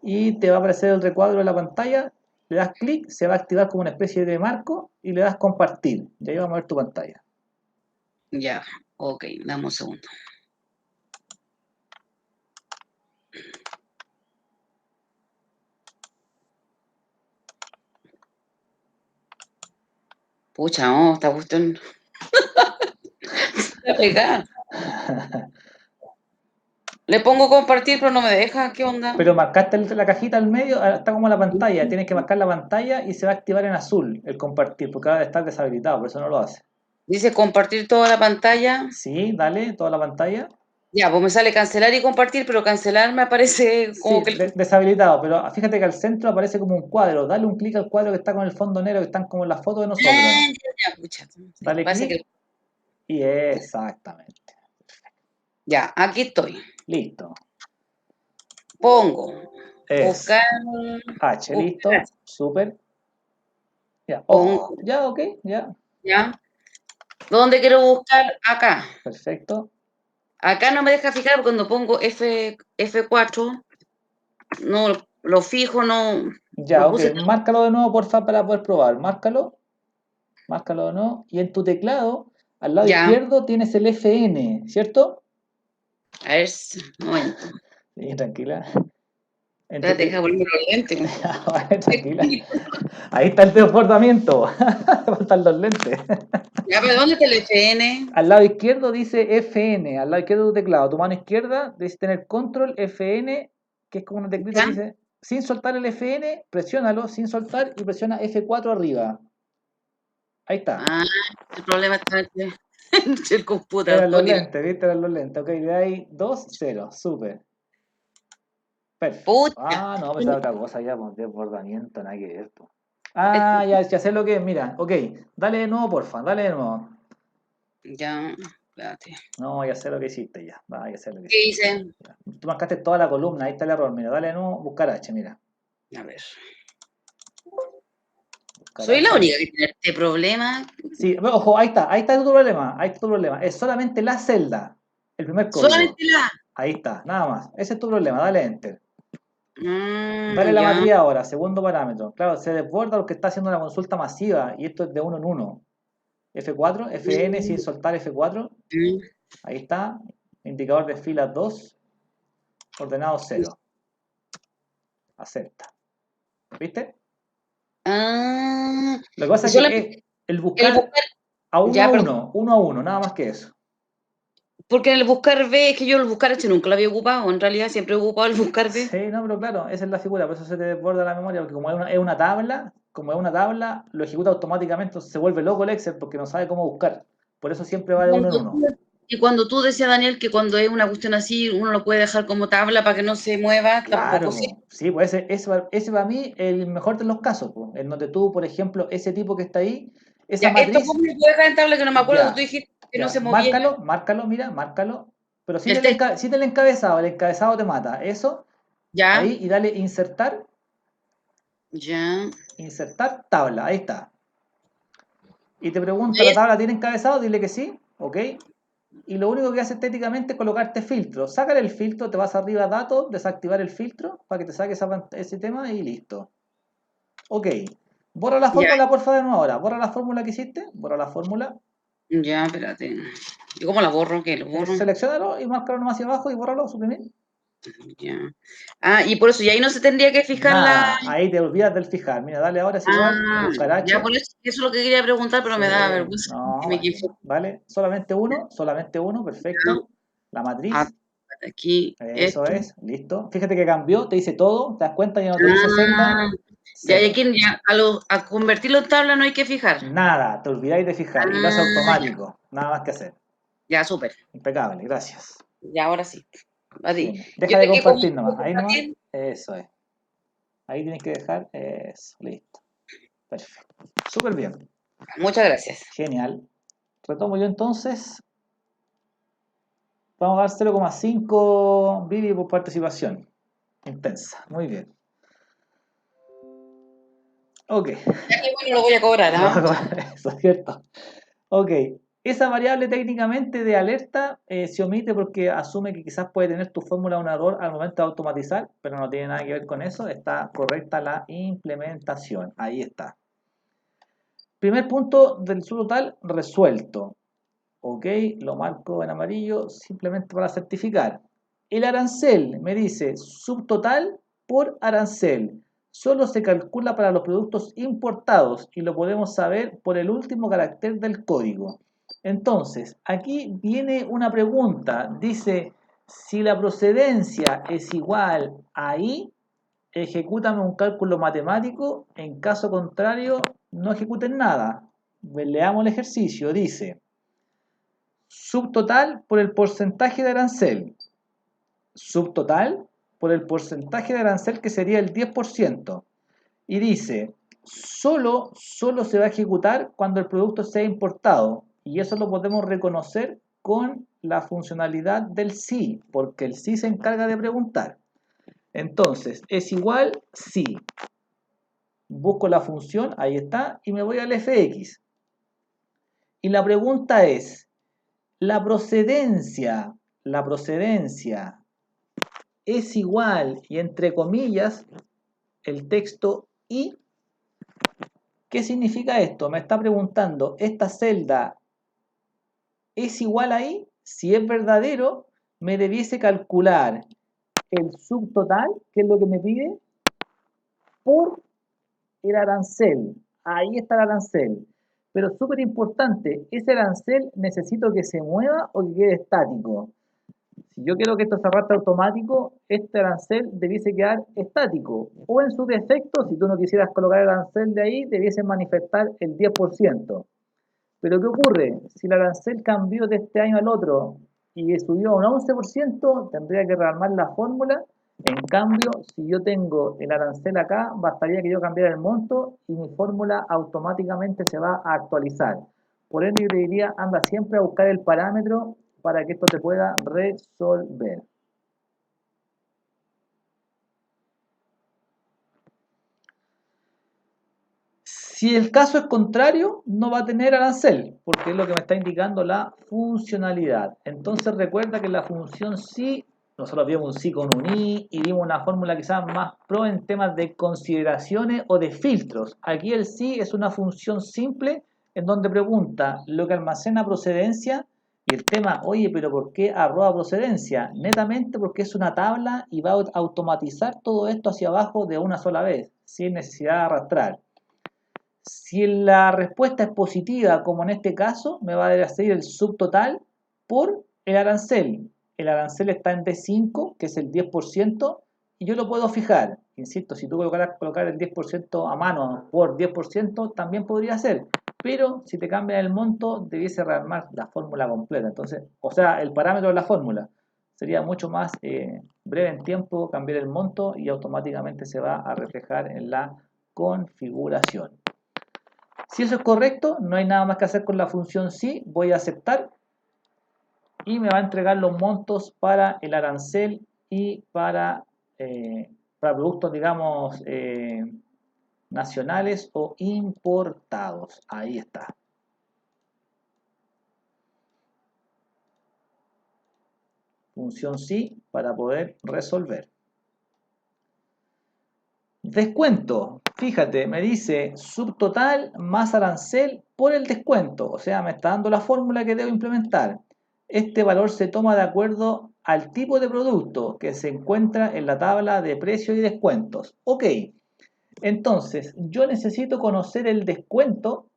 y te va a aparecer el recuadro de la pantalla, le das clic, se va a activar como una especie de marco y le das compartir y ahí va a mover tu pantalla. Ya, ok, dame un segundo. Pucha, no, esta cuestión. Está pegada. Le pongo compartir, pero no me deja. ¿Qué onda? Pero marcaste la cajita al medio, está como la pantalla, tienes que marcar la pantalla y se va a activar en azul el compartir, porque ahora está deshabilitado, por eso no lo hace. Dice compartir toda la pantalla. Sí, dale, toda la pantalla. Ya, pues me sale cancelar y compartir, pero cancelar me aparece como Sí, que... deshabilitado, pero fíjate que al centro aparece como un cuadro. Dale un clic al cuadro que está con el fondo negro, que están como en las fotos de nosotros. Ya, pucha. Sí, Dale parece clic que... y exactamente. Ya, aquí estoy. Listo. Pongo. Es Buscar. H, listo. Buscar. Súper. Ya, Pongo. ya, ok, ya. Ya. ¿Dónde quiero buscar? Acá. Perfecto. Acá no me deja fijar porque cuando pongo F4, no lo fijo, no Ya, lo ok. puse. Márcalo de nuevo, porfa, para poder probar. Márcalo. Márcalo de nuevo. Y en tu teclado, al lado Ya. izquierdo, tienes el FN, ¿cierto? A ver, un momento. Sí, tranquila. Espérate, deja ponerme los lentes. Vale, tranquila. Ahí está el desbordamiento. Faltan los lentes. Ya, pero ¿dónde está el FN? Al lado izquierdo dice FN, al lado izquierdo de tu teclado. Tu mano izquierda debe tener control FN, que es como una teclita que dice, sin soltar el FN, presiónalo sin soltar y presiona F4 arriba. Ahí está. Ah, el problema está en el computador. Eran los lentes, ¿viste? Eran los lentes. Ok, de ahí 2, 0. Súper. Perfecto. Pucha. Ah, no, pues otra cosa ya, pues desbordamiento, nada que ver. Pues. Ah, ya sé lo que es. Mira, ok. Dale de nuevo, porfa. Dale de nuevo. Ya, espérate. No, ya sé lo que hiciste ya. Va, ya sé lo que ¿Qué hiciste. hice? Ya. Tú marcaste toda la columna, ahí está el error. Mira, dale de nuevo, buscar H, mira. A ver. Buscar Soy la H. única que tiene este problema. Sí, ojo, ahí está tu problema. Ahí está tu problema. Es solamente la celda. El primer código. Solamente la. Ahí está, nada más. Ese es tu problema, dale enter. Dale la Ya. matriz ahora, segundo parámetro. Claro, se desborda porque está haciendo una consulta masiva y esto es de uno en uno. F4, FN sin soltar F4. Ahí está. Indicador de filas 2. Ordenado 0. Acepta. ¿Viste? Ah, Lo que pasa es que el buscar a uno ya, a perdón. uno a uno, nada más que eso. Porque en el buscar B, es que yo el buscar H nunca lo había ocupado. En realidad siempre he ocupado el buscar B. Sí, no, pero claro, esa es la figura, por eso se te desborda la memoria, porque como es una tabla, lo ejecuta automáticamente, entonces se vuelve loco el Excel porque no sabe cómo buscar. Por eso siempre va de uno en uno. Y cuando tú decías, Daniel, que cuando es una cuestión así, uno lo puede dejar como tabla para que no se mueva, Claro, tampoco sí. sí, pues ese para mí el mejor de los casos, pues, en donde tú, por ejemplo, ese tipo que está ahí, Esa Ya, esto matriz, cómo lo puedo dejar en tabla que no me acuerdo ya, que tú dijiste que no ya, se moviera. márcalo, mira, márcalo, pero sin El el, texto. sin el encabezado te mata, eso, Ya, ahí, y dale ya. insertar tabla, ahí está. Y te pregunta, ¿la ¿Ves? tabla tiene encabezado? Dile que sí, ok. Y lo único que hace estéticamente es colocarte filtro. Sácale el filtro, te vas arriba a datos, desactivar el filtro para que te saque ese tema y listo. Ok. Borra la Ya, fórmula, por favor, de nuevo ahora. Borra la fórmula que hiciste, borra la fórmula. ya, espérate. ¿Y cómo la borro? ¿Qué? ¿Lo borro? Seleccionalo y márcalo nomás hacia abajo y bórralo, suprimir. Ya. Ah, y por eso, y ahí no se tendría que fijar la. Nada, ahí te olvidas del fijar. Mira, dale ahora es igual, Ah, ya, cucaracho. por eso es lo que quería preguntar, pero Sí, me da vergüenza que no, me equivoco. vale. Solamente uno, perfecto. La Ah, matriz, aquí, eso esto. es, listo. Fíjate que cambió, te dice todo, te das cuenta, ya no te dice celda. Ah, ya, y aquí ya, a convertirlo en tabla no hay que fijar. Nada, te olvidáis de fijar y lo hace Ah, ya, automático. Nada más que hacer. ya, súper. Impecable, gracias. Ya, ahora sí. A ti. Genial. Yo Deja de sé que como compartir nomás. Ahí nomás. también. Eso es. Ahí tienes que dejar. Eso, listo. Perfecto. Súper bien. Muchas gracias. Genial. Retomo yo entonces. Vamos a dar 0,5 Vivi por participación. Intensa. Muy bien. Ok. Ya que bueno, lo voy a cobrar, ¿ah? Eso es cierto. Ok. Esa variable técnicamente de alerta se omite porque asume que quizás puede tener tu fórmula un error al momento de automatizar, pero no tiene nada que ver con eso. Está correcta la implementación. Ahí está. Primer punto del subtotal resuelto. Ok, lo marco en amarillo simplemente para certificar. El arancel me dice subtotal por arancel. Solo se calcula para los productos importados y lo podemos saber por el último carácter del código. Entonces, aquí viene una pregunta. Dice, si la procedencia es igual a I, ejecútame un cálculo matemático. En caso contrario, no ejecuten nada. Leamos el ejercicio. Dice, subtotal por el porcentaje de arancel. Subtotal por el porcentaje de arancel que sería el 10%. Y dice, solo se va a ejecutar cuando el producto sea importado. Y eso lo podemos reconocer con la funcionalidad del sí, porque el sí se encarga de preguntar. Entonces, es igual sí. Busco la función, ahí está, y me voy al fx. Y la pregunta es, la procedencia es igual, y entre comillas, el texto y. ¿Qué significa esto? Me está preguntando, ¿esta celda es igual a i? Si es verdadero, me debiese calcular el subtotal, que es lo que me pide, por el arancel. Ahí está el arancel. Pero súper importante, ese arancel necesito que se mueva o que quede estático. Si yo quiero que esto se arrastre automático, este arancel debiese quedar estático. O en su defecto, si tú no quisieras colocar el arancel de ahí, debiese manifestar el 10%. Pero ¿qué ocurre? Si el arancel cambió de este año al otro y subió a un 11%, tendría que rearmar la fórmula. En cambio, si yo tengo el arancel acá, bastaría que yo cambiara el monto y mi fórmula automáticamente se va a actualizar. Por ende, yo te diría, anda siempre a buscar el parámetro para que esto te pueda resolver. Si el caso es contrario, no va a tener arancel, porque es lo que me está indicando la funcionalidad. Entonces recuerda que la función sí, nosotros vimos un sí con un i y vimos una fórmula quizás más pro en temas de consideraciones o de filtros. Aquí el sí es una función simple en donde pregunta lo que almacena procedencia y el tema, oye, pero ¿por qué arroba procedencia? Netamente porque es una tabla y va a automatizar todo esto hacia abajo de una sola vez, sin necesidad de arrastrar. Si la respuesta es positiva, como en este caso, me va a salir el subtotal por el arancel. El arancel está en D5, que es el 10%, y yo lo puedo fijar. Insisto, si tú colocar el 10% a mano por 10%, también podría ser. Pero si te cambian el monto, debiese rearmar la fórmula completa. Entonces, o sea, el parámetro de la fórmula. Sería mucho más breve en tiempo cambiar el monto y automáticamente se va a reflejar en la configuración. Si eso es correcto, no hay nada más que hacer con la función sí, voy a aceptar y me va a entregar los montos para el arancel y para productos, digamos, nacionales o importados. Ahí está. Función sí para poder resolver. Descuento. Fíjate, me dice subtotal más arancel por el descuento. O sea, me está dando la fórmula que debo implementar. Este valor se toma de acuerdo al tipo de producto que se encuentra en la tabla de precios y descuentos. Ok. Entonces, yo necesito conocer el descuento.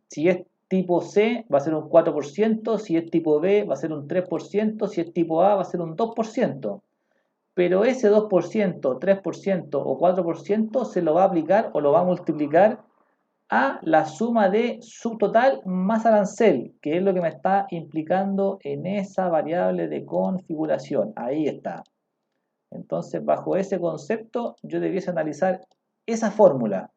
Si es tipo C, va a ser un 4%. Si es tipo B, va a ser un 3%. Si es tipo A, va a ser un 2%. Pero ese 2%, 3% o 4% se lo va a aplicar o lo va a multiplicar a la suma de subtotal más arancel, que es lo que me está implicando en esa variable de configuración. Ahí está. Entonces, bajo ese concepto, yo debiese analizar esa fórmula.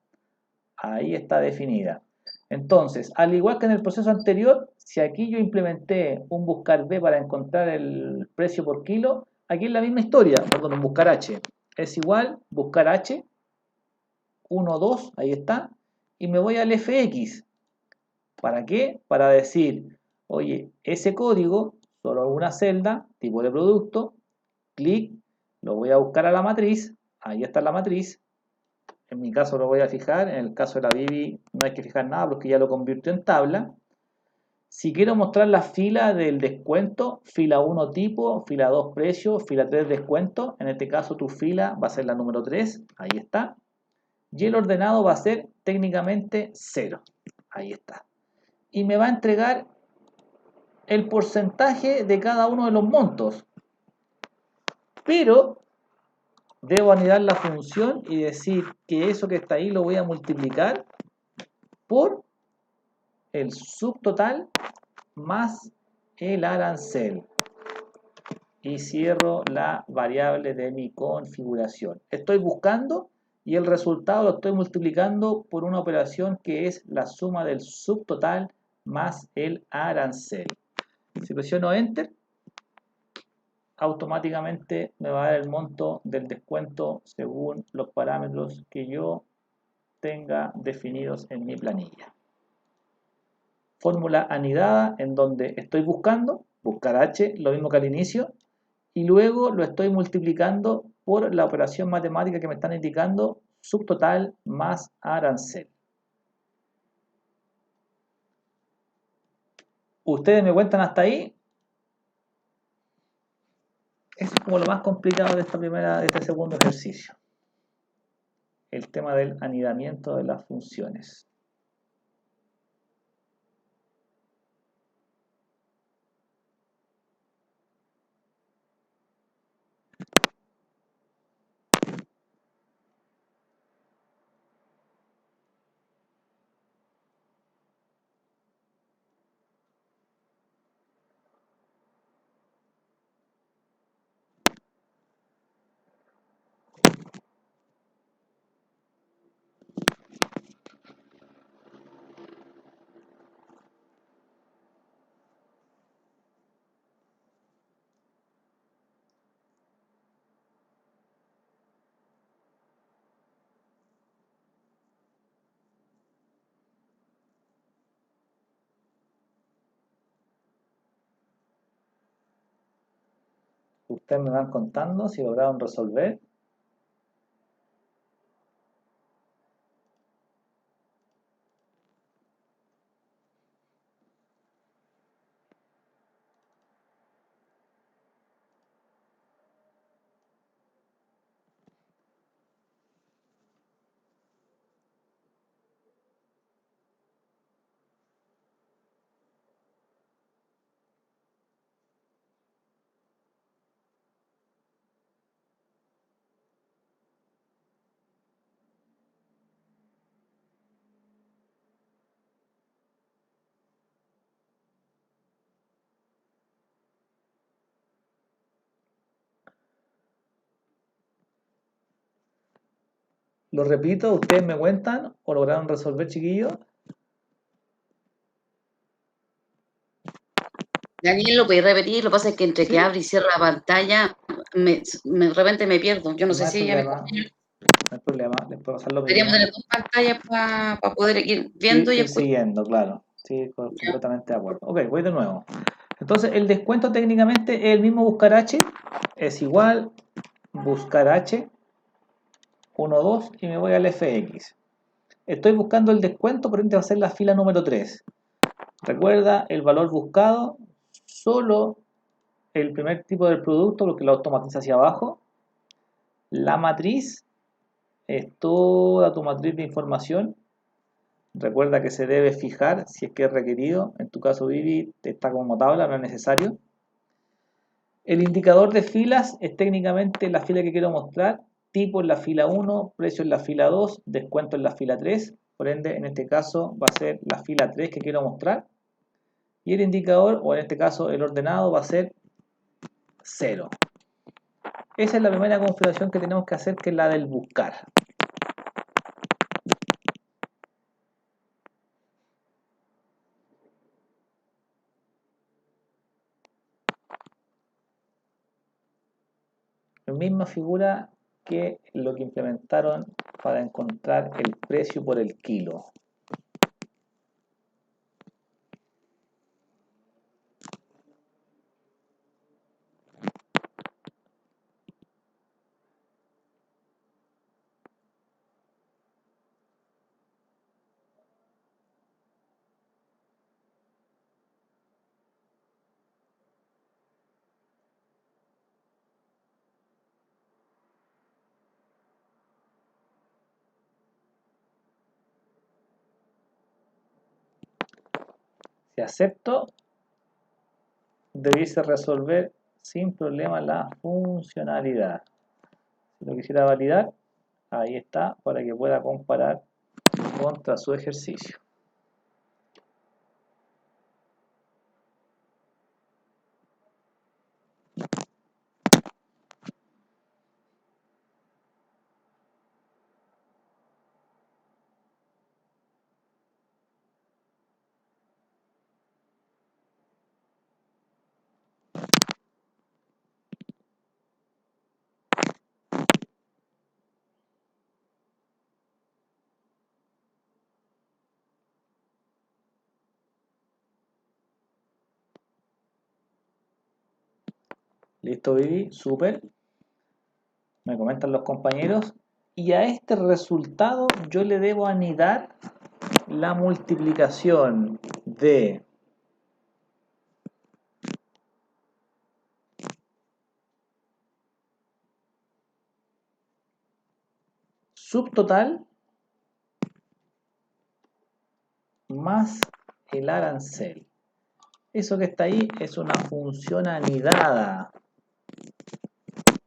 Ahí está definida. Entonces, al igual que en el proceso anterior, si aquí yo implementé un buscar B para encontrar el precio por kilo, aquí es la misma historia, perdón, un buscar H. Es igual, buscar H, 1, 2, ahí está, y me voy al FX. ¿Para qué? Para decir, oye, ese código, solo una celda, tipo de producto, clic, lo voy a buscar a la matriz, ahí está la matriz, en mi caso lo voy a fijar, en el caso de la Bibi no hay que fijar nada porque ya lo convirtió en tabla. Si quiero mostrar la fila del descuento, fila 1 tipo, fila 2 precio, fila 3 descuento, en este caso tu fila va a ser la número 3, ahí está. Y el ordenado va a ser técnicamente 0, ahí está. Y me va a entregar el porcentaje de cada uno de los montos. Pero debo anidar la función y decir que eso que está ahí lo voy a multiplicar por el subtotal más el arancel. Y cierro la variable de mi configuración. Estoy buscando y el resultado lo estoy multiplicando por una operación que es la suma del subtotal más el arancel. Si presiono Enter, automáticamente me va a dar el monto del descuento según los parámetros que yo tenga definidos en mi planilla. Fórmula anidada en donde estoy buscando, buscar H, lo mismo que al inicio, y luego lo estoy multiplicando por la operación matemática que me están indicando, subtotal más arancel. ¿Ustedes me cuentan hasta ahí? Eso es como lo más complicado de este segundo ejercicio. El tema del anidamiento de las funciones. Ustedes me van contando si lograron resolver. Lo repito, ustedes me cuentan o lograron resolver, chiquillos. Daniel, ¿lo podéis repetir? Lo que pasa es que entre que Sí, abre y cierra la pantalla, de repente me pierdo. Yo no no sé hay si ya me problema, confirmo. no hay problema, les puedo pasar lo Deberíamos mismo. tener dos pantallas para poder ir viendo y Ir escuchando. siguiendo, claro. Sí, completamente de acuerdo. Ok, voy de nuevo. Entonces, el descuento técnicamente es el mismo buscar H, es igual buscar H, 1, 2 y me voy al FX. Estoy buscando el descuento, por ende va a ser la fila número 3. Recuerda el valor buscado, solo el primer tipo del producto, porque lo automatiza hacia abajo. La matriz es toda tu matriz de información. Recuerda que se debe fijar si es que es requerido. En tu caso, Vivi, está como tabla, no es necesario. El indicador de filas es técnicamente la fila que quiero mostrar. Tipo en la fila 1, precio en la fila 2, descuento en la fila 3. Por ende, en este caso va a ser la fila 3 que quiero mostrar. Y el indicador, o en este caso el ordenado, va a ser 0. Esa es la primera configuración que tenemos que hacer, que es la del buscar. La misma figura que lo que implementaron para encontrar el precio por el kilo. Si acepto, debiese resolver sin problema la funcionalidad. Si lo quisiera validar, ahí está, para que pueda comparar contra su ejercicio. Listo, Vivi, súper. Me comentan los compañeros. Y a este resultado yo le debo anidar la multiplicación de subtotal más el arancel. Eso que está ahí es una función anidada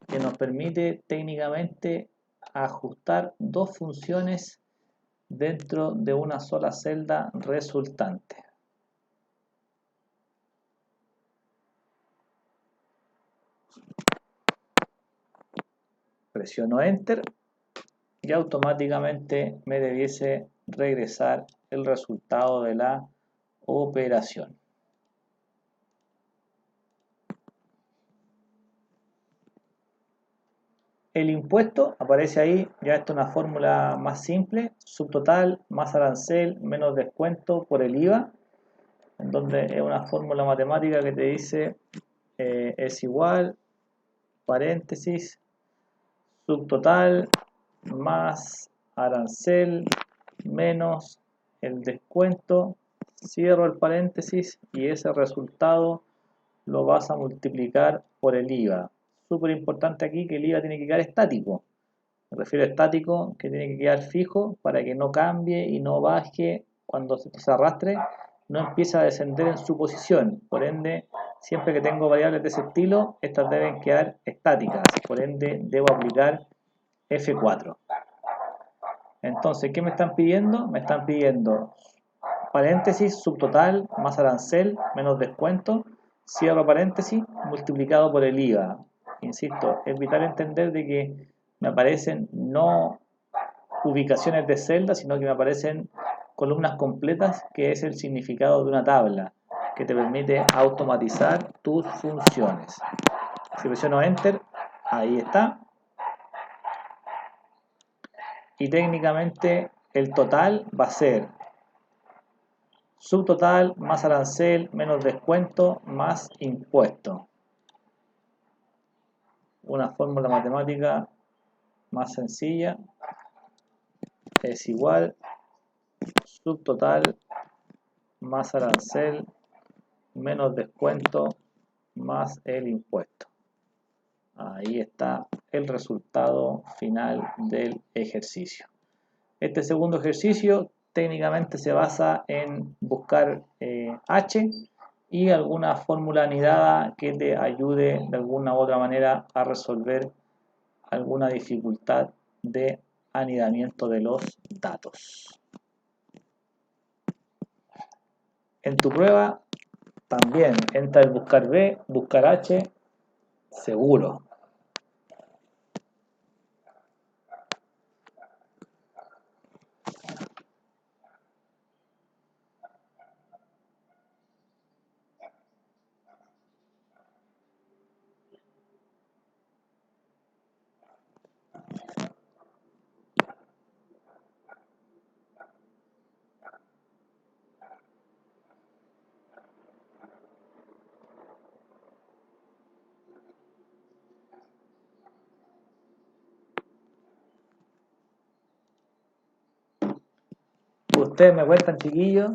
que nos permite técnicamente ajustar dos funciones dentro de una sola celda resultante. Presiono Enter y automáticamente me debiese regresar el resultado de la operación. El impuesto aparece ahí, ya esto es una fórmula más simple, subtotal más arancel menos descuento por el IVA, en donde es una fórmula matemática que te dice es igual, paréntesis, subtotal más arancel menos el descuento, cierro el paréntesis y ese resultado lo vas a multiplicar por el IVA. Súper importante aquí que el IVA tiene que quedar estático. Me refiero a estático, que tiene que quedar fijo para que no cambie y no baje cuando se arrastre, no empiece a descender en su posición. Por ende, siempre que tengo variables de ese estilo, estas deben quedar estáticas. Por ende, debo aplicar F4. Entonces, ¿qué me están pidiendo? Me están pidiendo paréntesis, subtotal, más arancel, menos descuento, cierro paréntesis, multiplicado por el IVA. Insisto, es vital entender de que me aparecen no ubicaciones de celdas, sino que me aparecen columnas completas, que es el significado de una tabla, que te permite automatizar tus funciones. Si presiono Enter, ahí está. Y técnicamente el total va a ser subtotal más arancel menos descuento más impuesto. Una fórmula matemática más sencilla es igual subtotal más arancel menos descuento más el impuesto. Ahí está el resultado final del ejercicio. Este segundo ejercicio técnicamente se basa en buscar H y alguna fórmula anidada que te ayude de alguna u otra manera a resolver alguna dificultad de anidamiento de los datos. En tu prueba también entra el buscar B, buscar H, seguro. Ustedes me cuentan, chiquillos.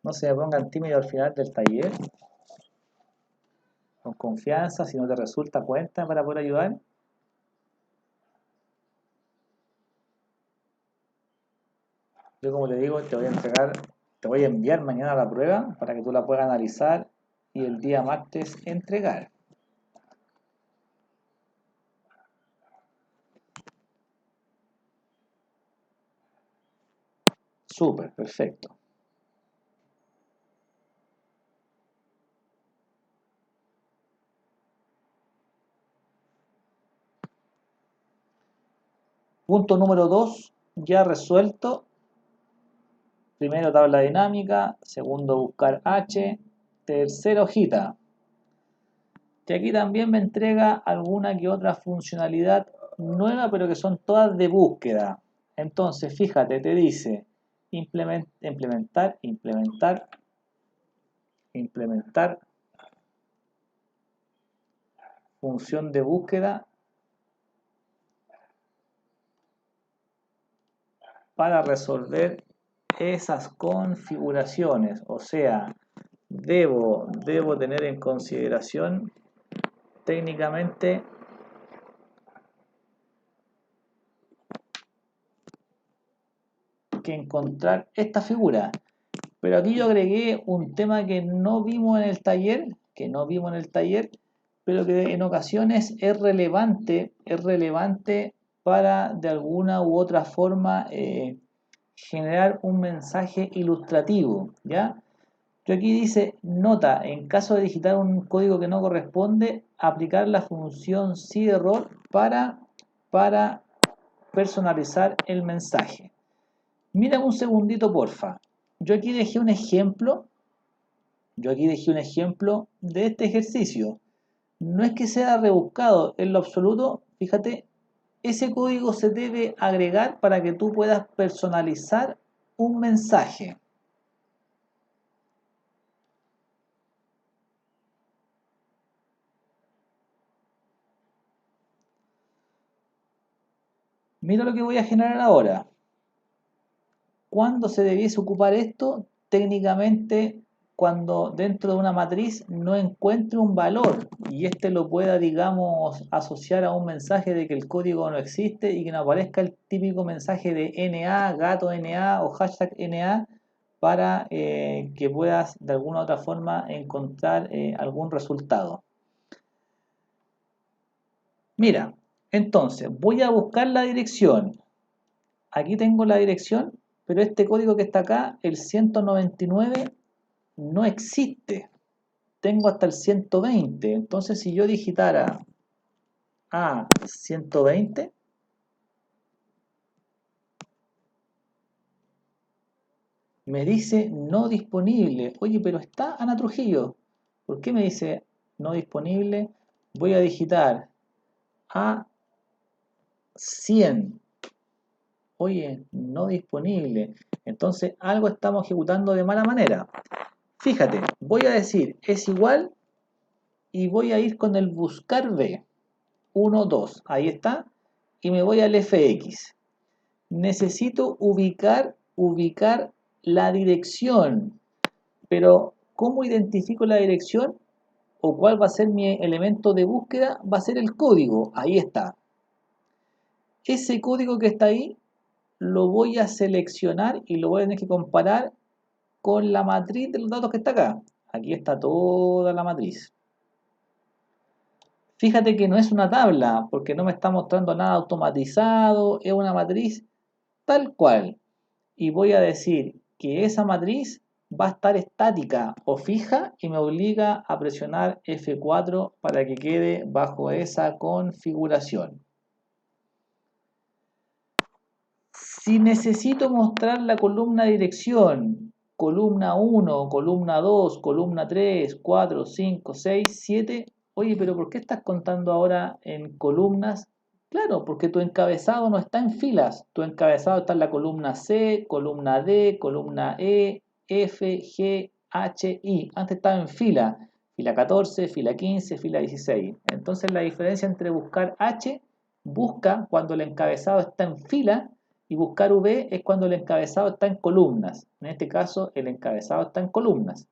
No se me pongan tímidos al final del taller. Con confianza, si no te resulta, cuenta para poder ayudar. Yo, como te digo, te voy a enviar mañana la prueba para que tú la puedas analizar y el día martes entregar. Súper, perfecto. Punto número 2, ya resuelto. Primero tabla dinámica, segundo buscar H, tercera hojita. Que aquí también me entrega alguna que otra funcionalidad nueva, pero que son todas de búsqueda. Entonces, fíjate, te dice implementar, función de búsqueda para resolver esas configuraciones. O sea, debo tener en consideración técnicamente que encontrar esta figura. Pero aquí yo agregué un tema que no vimos en el taller, pero que en ocasiones es relevante para de alguna u otra forma generar un mensaje ilustrativo, ¿ya? Yo aquí dice, nota, en caso de digitar un código que no corresponde, aplicar la función si_error para personalizar el mensaje. Mira un segundito, porfa. Yo aquí dejé un ejemplo de este ejercicio. No es que sea rebuscado en lo absoluto, fíjate, ese código se debe agregar para que tú puedas personalizar un mensaje. Mira lo que voy a generar ahora. ¿Cuándo se debiese ocupar esto? Técnicamente, cuando dentro de una matriz no encuentre un valor y este lo pueda, digamos, asociar a un mensaje de que el código no existe y que no aparezca el típico mensaje de NA, gato NA o hashtag NA para que puedas de alguna u otra forma encontrar algún resultado. Mira, entonces voy a buscar la dirección. Aquí tengo la dirección, pero este código que está acá, el 199, no existe. Tengo hasta el 120. Entonces, si yo digitara a 120, me dice no disponible. Oye, pero está Ana Trujillo. ¿Por qué me dice no disponible? Voy a digitar A100. Oye, no disponible. Entonces algo estamos ejecutando de mala manera. Fíjate, voy a decir es igual y voy a ir con el buscar B. 1, 2, ahí está. Y me voy al FX. Necesito ubicar la dirección. Pero, ¿cómo identifico la dirección? ¿O cuál va a ser mi elemento de búsqueda? Va a ser el código. Ahí está. Ese código que está ahí lo voy a seleccionar y lo voy a tener que comparar con la matriz de los datos que está acá. Aquí está toda la matriz. Fíjate que no es una tabla, porque no me está mostrando nada automatizado, es una matriz tal cual. Y voy a decir que esa matriz va a estar estática o fija y me obliga a presionar F4 para que quede bajo esa configuración. Si necesito mostrar la columna dirección, columna 1, columna 2, columna 3, 4, 5, 6, 7, oye, pero ¿por qué estás contando ahora en columnas? Claro, porque tu encabezado no está en filas, tu encabezado está en la columna C, columna D, columna E, F, G, H, I. Antes estaba en fila 14, fila 15, fila 16. Entonces la diferencia entre buscar H, busca cuando el encabezado está en fila, y buscar V es cuando el encabezado está en columnas. En este caso, el encabezado está en columnas.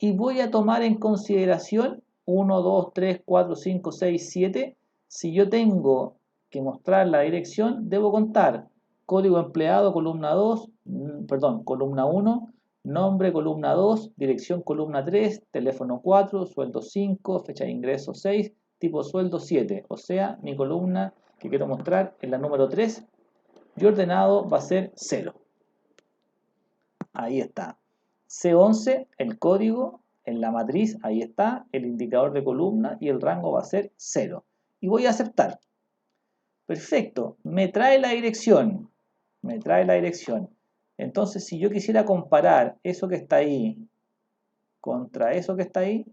Y voy a tomar en consideración 1, 2, 3, 4, 5, 6, 7. Si yo tengo que mostrar la dirección, debo contar código empleado, columna 2, columna 1, nombre, columna 2, dirección, columna 3, teléfono 4, sueldo 5, fecha de ingreso 6, tipo sueldo 7. O sea, mi columna que quiero mostrar es la número 3. Y ordenado va a ser 0. Ahí está. C11, el código, en la matriz, ahí está, el indicador de columna y el rango va a ser 0. Y voy a aceptar. Perfecto. Me trae la dirección. Me trae la dirección. Entonces, si yo quisiera comparar eso que está ahí contra eso que está ahí,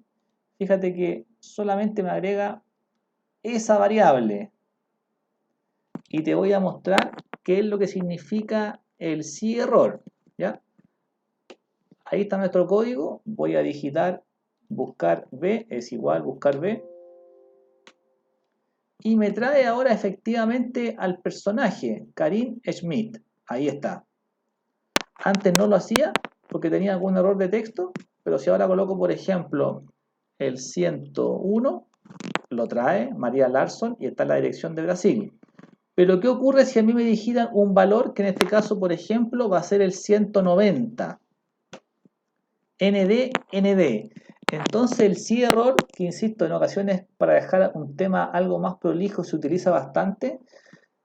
fíjate que solamente me agrega esa variable. Y te voy a mostrar qué es lo que significa el sí error, ¿ya? Ahí está nuestro código, voy a digitar buscar B, es igual buscar B, y me trae ahora efectivamente al personaje, Karim Schmidt, ahí está. Antes no lo hacía porque tenía algún error de texto, pero si ahora coloco por ejemplo el 101, lo trae María Larsson y está en la dirección de Brasil. Pero ¿qué ocurre si a mí me digitan un valor que en este caso, por ejemplo, va a ser el 190? ND. Entonces el sí error, que insisto, en ocasiones para dejar un tema algo más prolijo se utiliza bastante,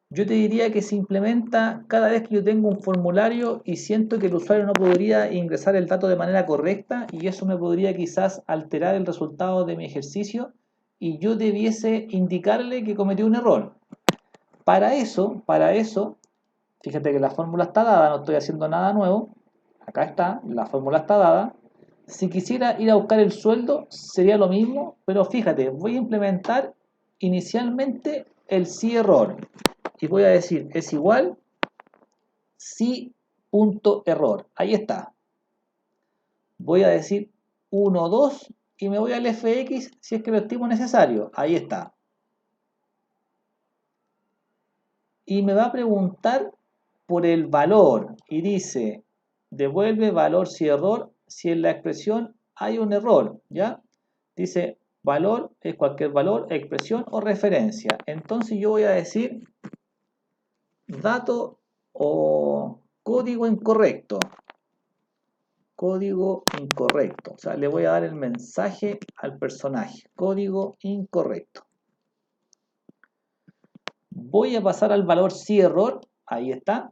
yo te diría que se implementa cada vez que yo tengo un formulario y siento que el usuario no podría ingresar el dato de manera correcta y eso me podría quizás alterar el resultado de mi ejercicio y yo debiese indicarle que cometió un error. Para eso, fíjate que la fórmula está dada, no estoy haciendo nada nuevo. Acá está, la fórmula está dada. Si quisiera ir a buscar el sueldo, sería lo mismo, pero fíjate, voy a implementar inicialmente el sí error. Y voy a decir, es igual, sí punto error. Ahí está. Voy a decir 1, 2 y me voy al FX si es que lo estimo necesario. Ahí está. Y me va a preguntar por el valor y dice devuelve valor si error si en la expresión hay un error, ¿ya? Dice valor es cualquier valor, expresión o referencia. Entonces yo voy a decir dato o código incorrecto. Código incorrecto. O sea, le voy a dar el mensaje al personaje. Código incorrecto. Voy a pasar al valor si error. Ahí está.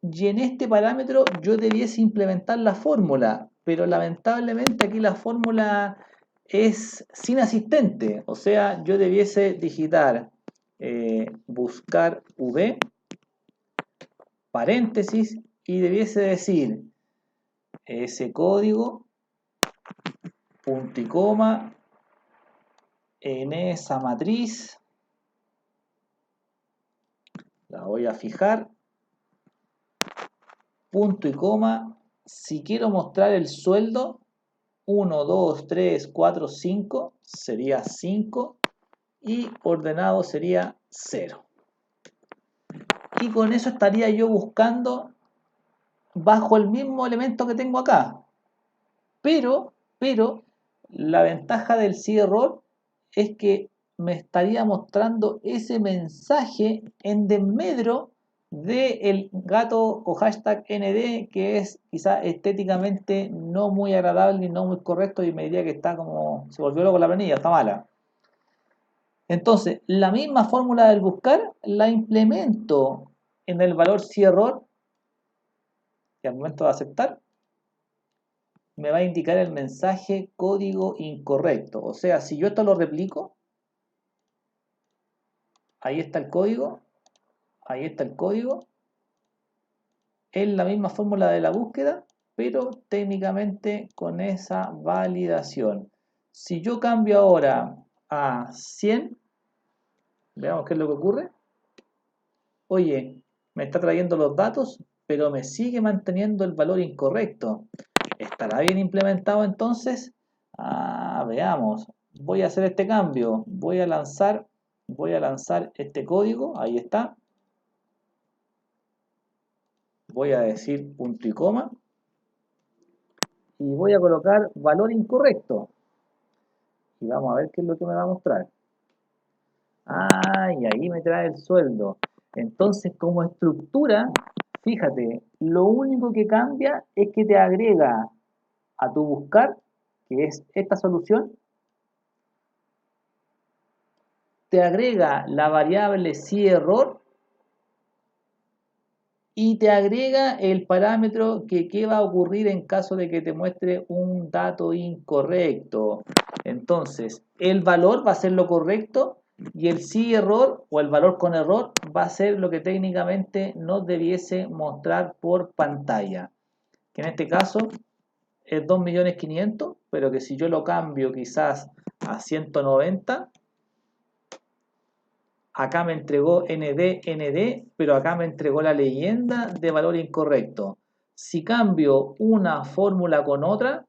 Y en este parámetro yo debiese implementar la fórmula, pero lamentablemente aquí la fórmula es sin asistente, o sea, yo debiese digitar buscar V, paréntesis, y debiese decir ese código, punto y coma, en esa matriz, la voy a fijar, punto y coma, si quiero mostrar el sueldo, 1, 2, 3, 4, 5, sería 5 y ordenado sería 0. Y con eso estaría yo buscando bajo el mismo elemento que tengo acá. Pero la ventaja del sí-error es que me estaría mostrando ese mensaje en desmedro del gato o hashtag ND, que es quizá estéticamente no muy agradable y no muy correcto, y me diría que está como, se volvió loco la planilla, está mala. Entonces, la misma fórmula del buscar la implemento en el valor sí-error, y al momento de aceptar, me va a indicar el mensaje código incorrecto. O sea, si yo esto lo replico, ahí está el código, ahí está el código, es la misma fórmula de la búsqueda, pero técnicamente con esa validación. Si yo cambio ahora a 100, veamos qué es lo que ocurre. Oye, me está trayendo los datos, pero me sigue manteniendo el valor incorrecto. ¿Estará bien implementado entonces? Veamos. Voy a hacer este cambio. Voy a lanzar este código. Ahí está. Voy a decir punto y coma. Y voy a colocar valor incorrecto. Y vamos a ver qué es lo que me va a mostrar. Y ahí me trae el sueldo. Entonces, como estructura, fíjate, lo único que cambia es que te agrega a tu buscar, que es esta solución, te agrega la variable sí-error y te agrega el parámetro que qué va a ocurrir en caso de que te muestre un dato incorrecto. Entonces, el valor va a ser lo correcto y el sí-error o el valor con error va a ser lo que técnicamente nos debiese mostrar por pantalla. Que en este caso es 2.500.000, pero que si yo lo cambio quizás a 190, acá me entregó ND, pero acá me entregó la leyenda de valor incorrecto. Si cambio una fórmula con otra,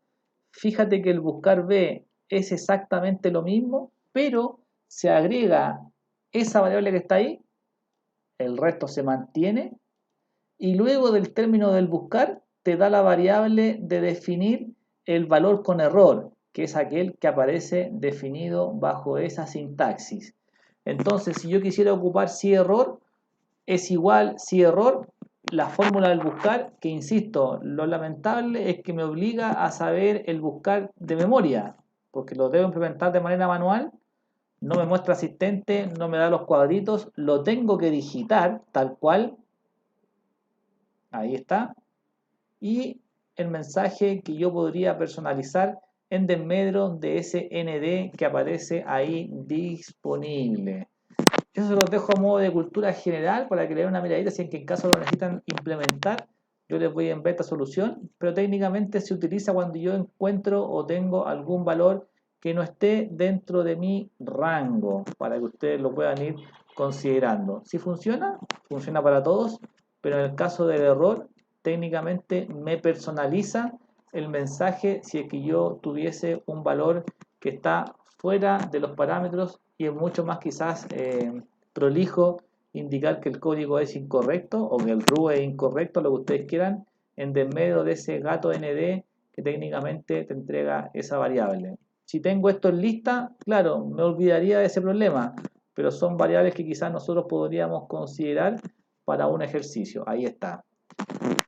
fíjate que el buscar B es exactamente lo mismo, pero se agrega esa variable que está ahí, el resto se mantiene, y luego del término del buscar te da la variable de definir el valor con error, que es aquel que aparece definido bajo esa sintaxis. Entonces, si yo quisiera ocupar sí-error, es igual sí-error, la fórmula del buscar, que insisto, lo lamentable es que me obliga a saber el buscar de memoria, porque lo debo implementar de manera manual, no me muestra asistente, no me da los cuadritos, lo tengo que digitar tal cual, ahí está, y el mensaje que yo podría personalizar en desmedro de ese ND que aparece ahí disponible. Eso se los dejo a modo de cultura general para que le den una miradita si en caso lo necesitan implementar. Yo les voy a enviar esta solución, pero técnicamente se utiliza cuando yo encuentro o tengo algún valor que no esté dentro de mi rango, para que ustedes lo puedan ir considerando. Si funciona, funciona para todos, pero en el caso del error, técnicamente me personaliza el mensaje si es que yo tuviese un valor que está fuera de los parámetros y es mucho más quizás prolijo indicar que el código es incorrecto o que el RU es incorrecto, lo que ustedes quieran, en desmedio de ese gato ND que técnicamente te entrega esa variable. Si tengo esto en lista, claro, me olvidaría de ese problema, pero son variables que quizás nosotros podríamos considerar para un ejercicio. Ahí está.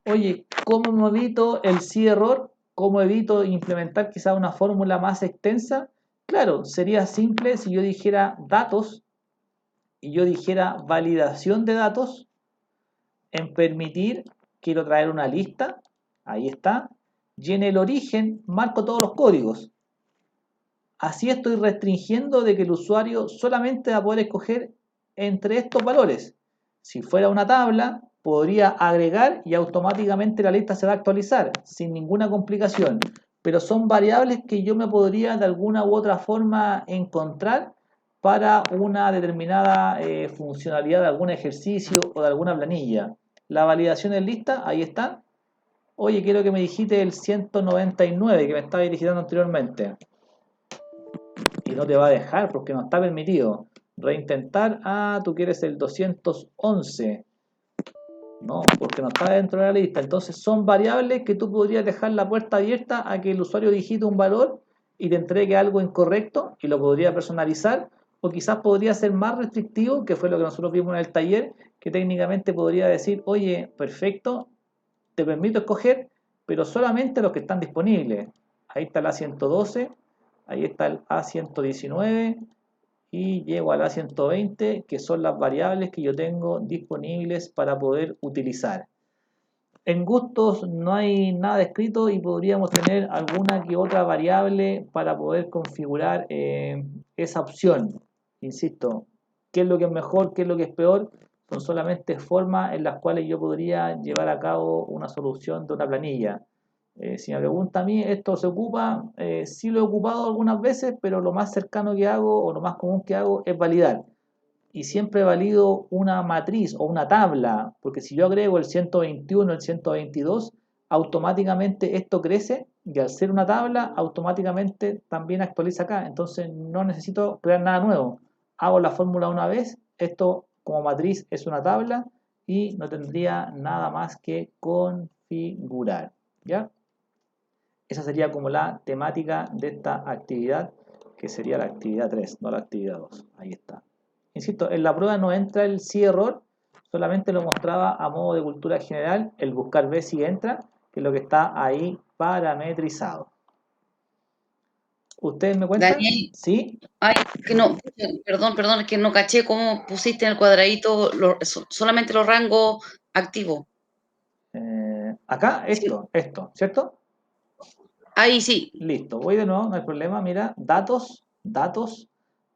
Oye, ¿cómo me evito el sí-error? ¿Cómo evito implementar quizás una fórmula más extensa? Claro, sería simple si yo dijera datos y yo dijera validación de datos en permitir, quiero traer una lista, ahí está, y en el origen marco todos los códigos. Así estoy restringiendo de que el usuario solamente va a poder escoger entre estos valores. Si fuera una tabla, podría agregar y automáticamente la lista se va a actualizar sin ninguna complicación. Pero son variables que yo me podría de alguna u otra forma encontrar para una determinada funcionalidad de algún ejercicio o de alguna planilla. La validación en lista, ahí está. Oye, quiero que me digite el 199 que me estaba digitando anteriormente. Y no te va a dejar porque no está permitido. Reintentar, tú quieres el 211. No, porque no está dentro de la lista. Entonces son variables que tú podrías dejar la puerta abierta a que el usuario digite un valor y te entregue algo incorrecto y lo podría personalizar, o quizás podría ser más restrictivo, que fue lo que nosotros vimos en el taller, que técnicamente podría decir, oye, perfecto, te permito escoger, pero solamente los que están disponibles. Ahí está el A112, ahí está el A119 y llego al A120, que son las variables que yo tengo disponibles para poder utilizar. En gustos no hay nada escrito y podríamos tener alguna que otra variable para poder configurar esa opción. Insisto, ¿qué es lo que es mejor, qué es lo que es peor? Son solamente formas en las cuales yo podría llevar a cabo una solución de una planilla. Si me pregunta a mí, ¿esto se ocupa? Sí lo he ocupado algunas veces, pero lo más cercano que hago o lo más común que hago es validar. Y siempre valido una matriz o una tabla, porque si yo agrego el 121, el 122, automáticamente esto crece y al ser una tabla, automáticamente también actualiza acá. Entonces no necesito crear nada nuevo. Hago la fórmula una vez, esto como matriz es una tabla y no tendría nada más que configurar. ¿Ya? Esa sería como la temática de esta actividad, que sería la actividad 3, no la actividad 2. Ahí está. Insisto, en la prueba no entra el sí error, solamente lo mostraba a modo de cultura general, el buscar B si entra, que es lo que está ahí parametrizado. ¿Ustedes me cuentan? Daniel, ¿Sí? ay, que no, perdón, es que no caché cómo pusiste en el cuadradito solamente los rangos activos. Acá, Sí. esto, ¿cierto? Ahí sí. Listo, voy de nuevo, no hay problema. Mira, datos,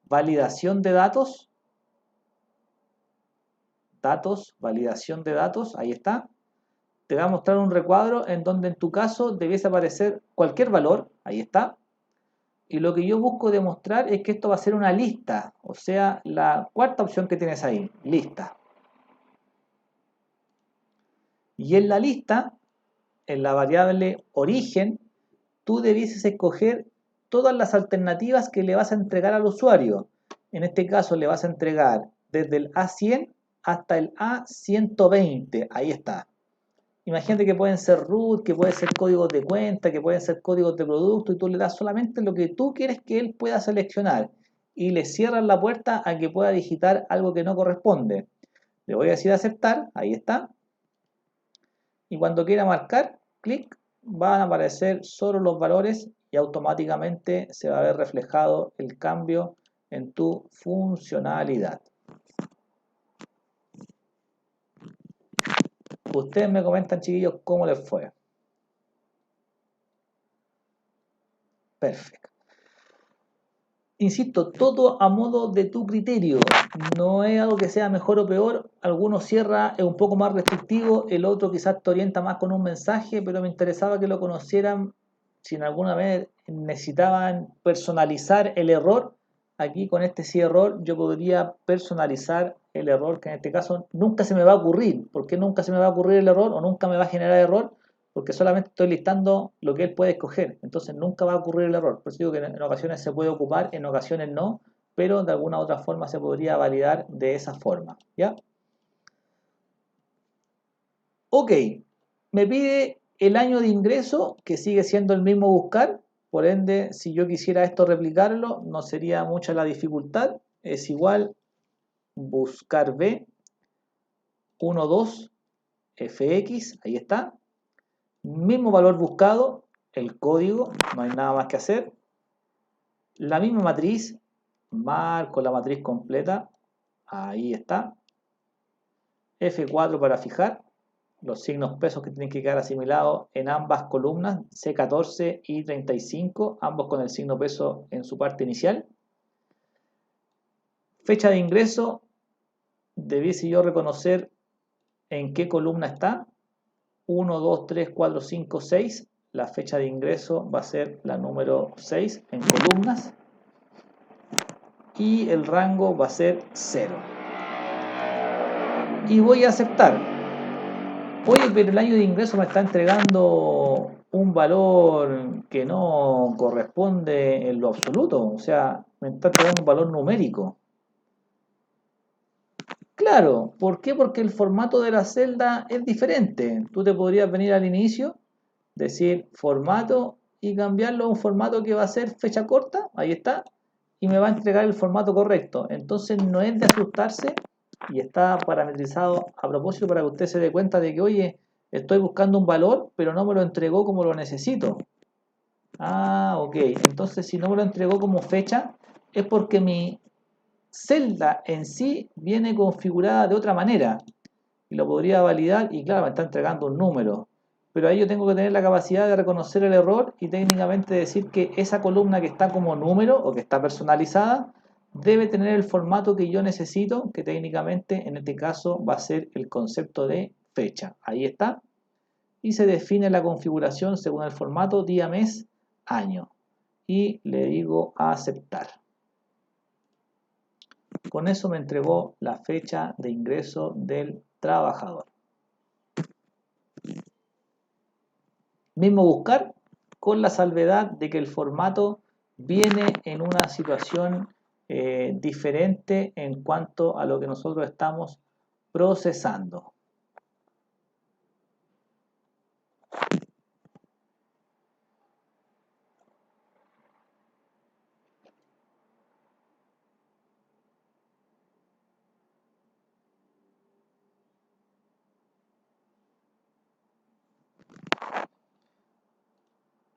validación de datos, validación de datos, ahí está. Te va a mostrar un recuadro en donde en tu caso debiese aparecer cualquier valor, ahí está. Y lo que yo busco demostrar es que esto va a ser una lista, o sea, la cuarta opción que tienes ahí, lista. Y en la lista, en la variable origen, tú debieses escoger todas las alternativas que le vas a entregar al usuario. En este caso le vas a entregar desde el A100 hasta el A120, ahí está. Imagínate que pueden ser root, que pueden ser códigos de cuenta, que pueden ser códigos de producto, y tú le das solamente lo que tú quieres que él pueda seleccionar y le cierras la puerta a que pueda digitar algo que no corresponde. Le voy a decir aceptar, ahí está. Y cuando quiera marcar, clic, van a aparecer solo los valores y automáticamente se va a ver reflejado el cambio en tu funcionalidad. Ustedes me comentan, chiquillos, cómo les fue. Perfecto. Insisto, todo a modo de tu criterio. No es algo que sea mejor o peor. Alguno cierra, es un poco más restrictivo, el otro quizás te orienta más con un mensaje, pero me interesaba que lo conocieran. Si en alguna vez necesitaban personalizar el error, aquí con este sí error yo podría personalizar el error, que en este caso nunca se me va a ocurrir. ¿Por qué nunca se me va a ocurrir el error o nunca me va a generar error? Porque solamente estoy listando lo que él puede escoger, entonces nunca va a ocurrir el error. Por eso digo que en ocasiones se puede ocupar, en ocasiones no, pero de alguna u otra forma se podría validar de esa forma, ¿ya? Ok, me pide el año de ingreso, que sigue siendo el mismo buscar, por ende, si yo quisiera esto replicarlo, no sería mucha la dificultad, es igual buscar B, 12 fx, ahí está, mismo valor buscado, el código, no hay nada más que hacer. La misma matriz, marco la matriz completa, ahí está. F4 para fijar los signos pesos que tienen que quedar asimilados en ambas columnas, C14 y 35, ambos con el signo peso en su parte inicial. Fecha de ingreso, debiese yo reconocer en qué columna está. 1, 2, 3, 4, 5, 6. La fecha de ingreso va a ser la número 6 en columnas. Y el rango va a ser 0. Y voy a aceptar. Oye, pero el año de ingreso me está entregando un valor que no corresponde en lo absoluto. O sea, me está entregando un valor numérico. Claro, ¿por qué? Porque el formato de la celda es diferente. Tú te podrías venir al inicio, decir formato y cambiarlo a un formato que va a ser fecha corta, ahí está, y me va a entregar el formato correcto. Entonces no es de asustarse y está parametrizado a propósito para que usted se dé cuenta de que, oye, estoy buscando un valor, pero no me lo entregó como lo necesito. Ah, ok. Entonces si no me lo entregó como fecha, es porque mi celda en sí viene configurada de otra manera y lo podría validar y claro, me está entregando un número. Pero ahí yo tengo que tener la capacidad de reconocer el error y técnicamente decir que esa columna que está como número o que está personalizada debe tener el formato que yo necesito, que técnicamente en este caso va a ser el concepto de fecha. Ahí está. Y se define la configuración según el formato día, mes, año. Y le digo a aceptar. Con eso me entregó la fecha de ingreso del trabajador. Mismo buscar, con la salvedad de que el formato viene en una situación diferente en cuanto a lo que nosotros estamos procesando.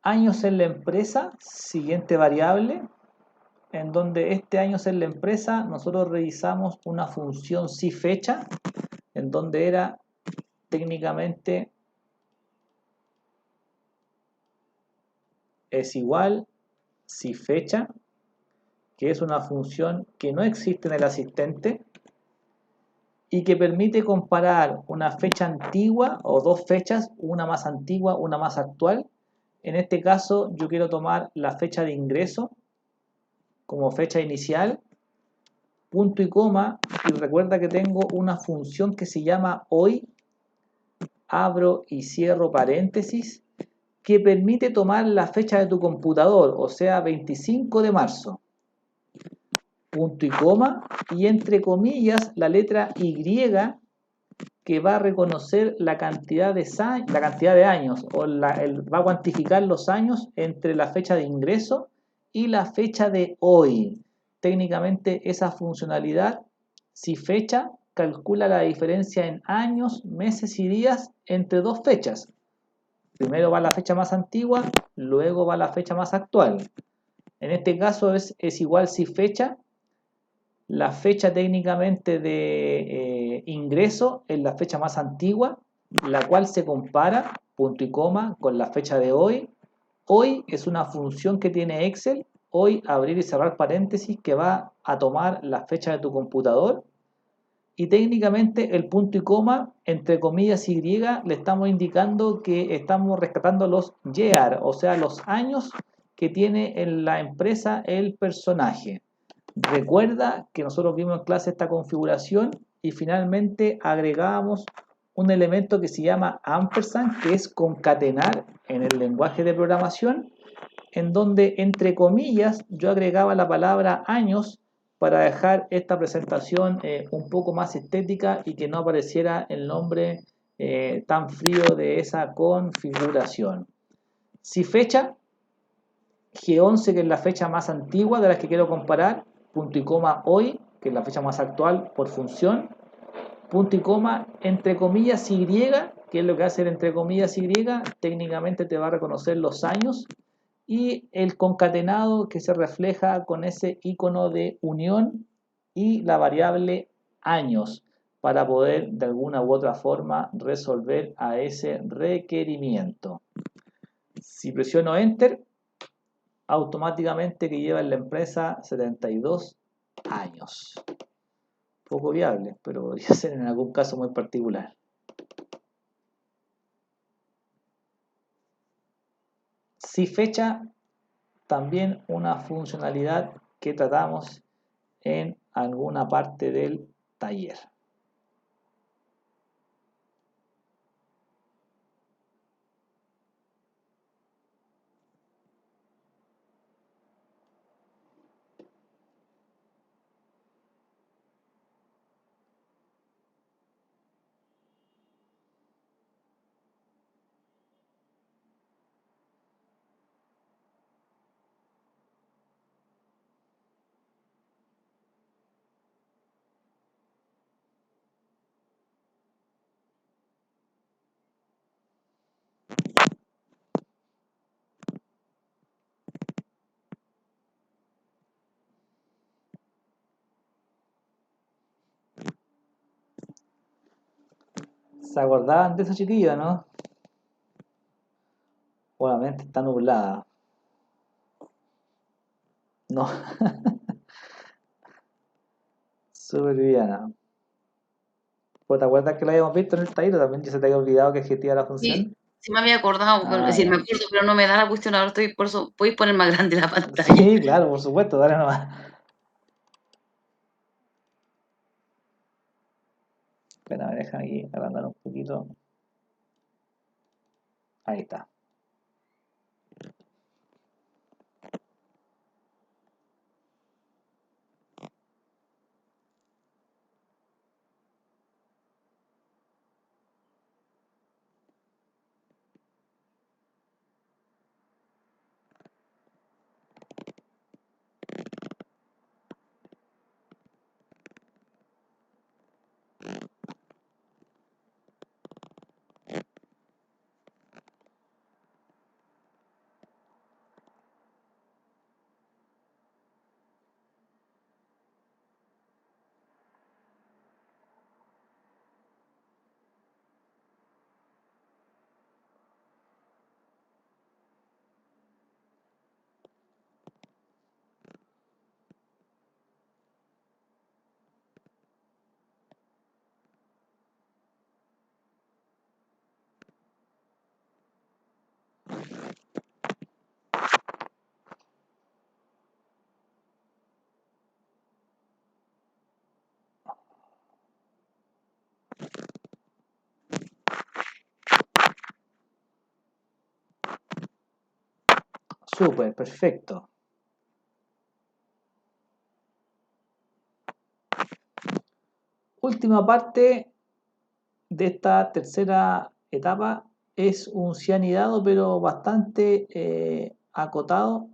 Años en la empresa, siguiente variable, en donde este años en la empresa nosotros revisamos una función si fecha, en donde era técnicamente es igual si fecha, que es una función que no existe en el asistente y que permite comparar una fecha antigua o dos fechas, una más antigua, una más actual. En este caso yo quiero tomar la fecha de ingreso como fecha inicial, punto y coma, y recuerda que tengo una función que se llama hoy, abro y cierro paréntesis, que permite tomar la fecha de tu computador, o sea 25 de marzo, punto y coma, y entre comillas la letra Y que va a reconocer la cantidad de años, o va a cuantificar los años entre la fecha de ingreso y la fecha de hoy. Técnicamente esa funcionalidad, si fecha, calcula la diferencia en años, meses y días entre dos fechas. Primero va la fecha más antigua, luego va la fecha más actual. En este caso es igual si fecha. La fecha técnicamente de ingreso es la fecha más antigua, la cual se compara, punto y coma, con la fecha de hoy. Hoy es una función que tiene Excel, hoy abrir y cerrar paréntesis, que va a tomar la fecha de tu computador. Y técnicamente el punto y coma, entre comillas Y, le estamos indicando que estamos rescatando los year, o sea, los años que tiene en la empresa el personaje. Recuerda que nosotros vimos en clase esta configuración y finalmente agregábamos un elemento que se llama ampersand, que es concatenar en el lenguaje de programación, en donde entre comillas yo agregaba la palabra años para dejar esta presentación un poco más estética y que no apareciera el nombre tan frío de esa configuración. Si fecha, G11, que es la fecha más antigua de las que quiero comparar, punto y coma hoy, que es la fecha más actual por función, punto y coma, entre comillas Y, que es lo que hace el entre comillas Y, técnicamente te va a reconocer los años, y el concatenado que se refleja con ese icono de unión y la variable años para poder de alguna u otra forma resolver a ese requerimiento. Si presiono Enter, automáticamente que lleva en la empresa 72 años. Poco viable, pero podría ser en algún caso muy particular. Si fecha, también una funcionalidad que tratamos en alguna parte del taller. ¿Se acordaban de esa chiquilla, no? Obviamente está nublada. No. Súper liviana. ¿Pues te acuerdas que la habíamos visto en el taller? También ya se te había olvidado que existía la función. Sí, sí me había acordado, Ah, es decir, ya. me acuerdo, pero no me da la cuestión, ahora estoy, por eso, podéis poner más grande la pantalla. Sí, claro, por supuesto, dale nomás. Espera, me dejan aquí agrandar un poquito. Ahí está. Súper, perfecto. Última parte de esta tercera etapa es un cianidado, pero bastante acotado,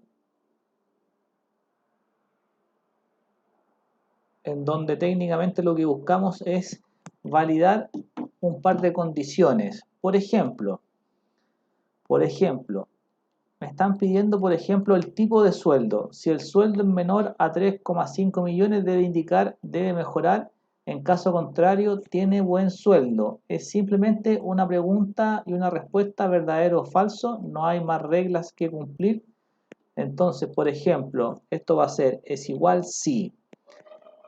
en donde técnicamente lo que buscamos es validar un par de condiciones. Por ejemplo, me están pidiendo, por ejemplo, el tipo de sueldo. Si el sueldo es menor a 3,5 millones, debe indicar, debe mejorar. En caso contrario, tiene buen sueldo. Es simplemente una pregunta y una respuesta, verdadero o falso. No hay más reglas que cumplir. Entonces, por ejemplo, esto va a ser, es igual si.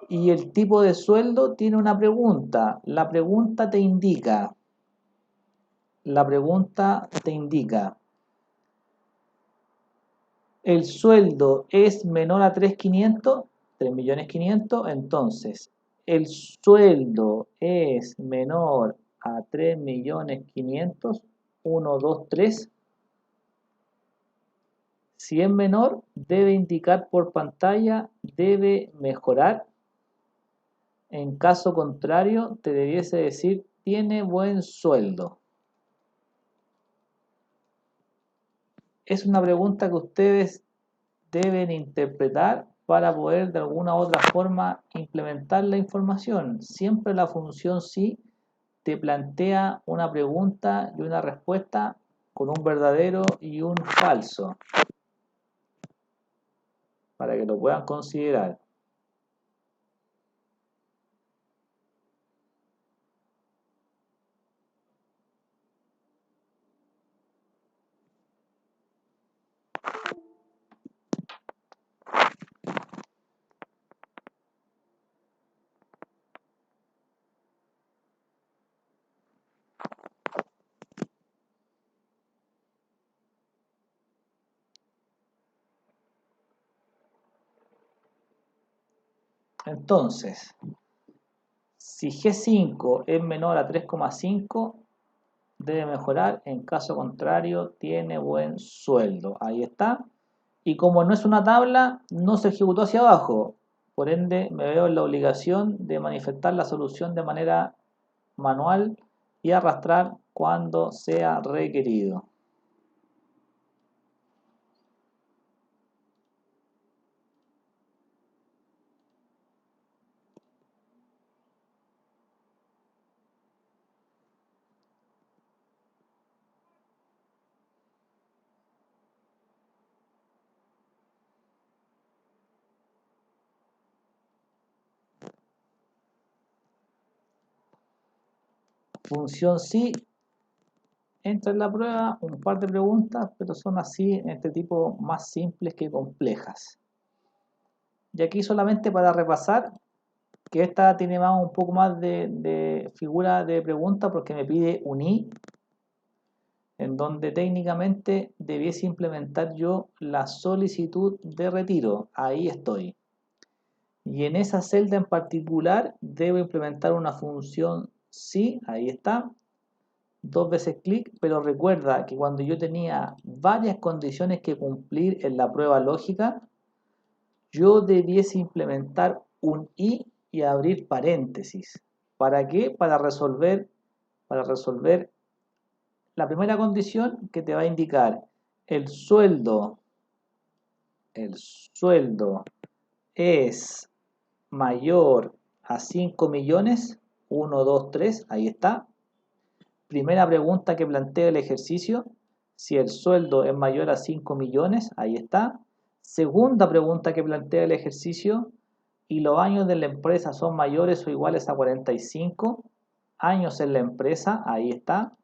Y el tipo de sueldo tiene una pregunta. La pregunta te indica. El sueldo es menor a 3.500.000, 3.500.000, entonces el sueldo es menor a 3.500.000, 1, 2, 3. Si es menor, debe indicar por pantalla, debe mejorar. En caso contrario, te debiese decir, tiene buen sueldo. Es una pregunta que ustedes deben interpretar para poder de alguna u otra forma implementar la información. Siempre la función sí te plantea una pregunta y una respuesta con un verdadero y un falso, para que lo puedan considerar. Entonces, si G5 es menor a 3,5, debe mejorar, en caso contrario, tiene buen sueldo. Ahí está. Y como no es una tabla, no se ejecutó hacia abajo. Por ende, me veo en la obligación de manifestar la solución de manera manual y arrastrar cuando sea requerido. Función sí, entra en la prueba un par de preguntas, pero son así en este tipo más simples que complejas. Y aquí solamente para repasar, que esta tiene más, un poco más de figura de pregunta porque me pide un i, en donde técnicamente debiese implementar yo la solicitud de retiro. Ahí estoy. Y en esa celda en particular debo implementar una función sí, ahí está, dos veces clic, pero recuerda que cuando yo tenía varias condiciones que cumplir en la prueba lógica, yo debiese implementar un i y abrir paréntesis. ¿Para qué? Para resolver la primera condición que te va a indicar el sueldo es mayor a 5 millones, 1, 2, 3, ahí está. Primera pregunta que plantea el ejercicio, si el sueldo es mayor a 5 millones, ahí está. Segunda pregunta que plantea el ejercicio, y los años de la empresa son mayores o iguales a 45 años en la empresa, ahí está.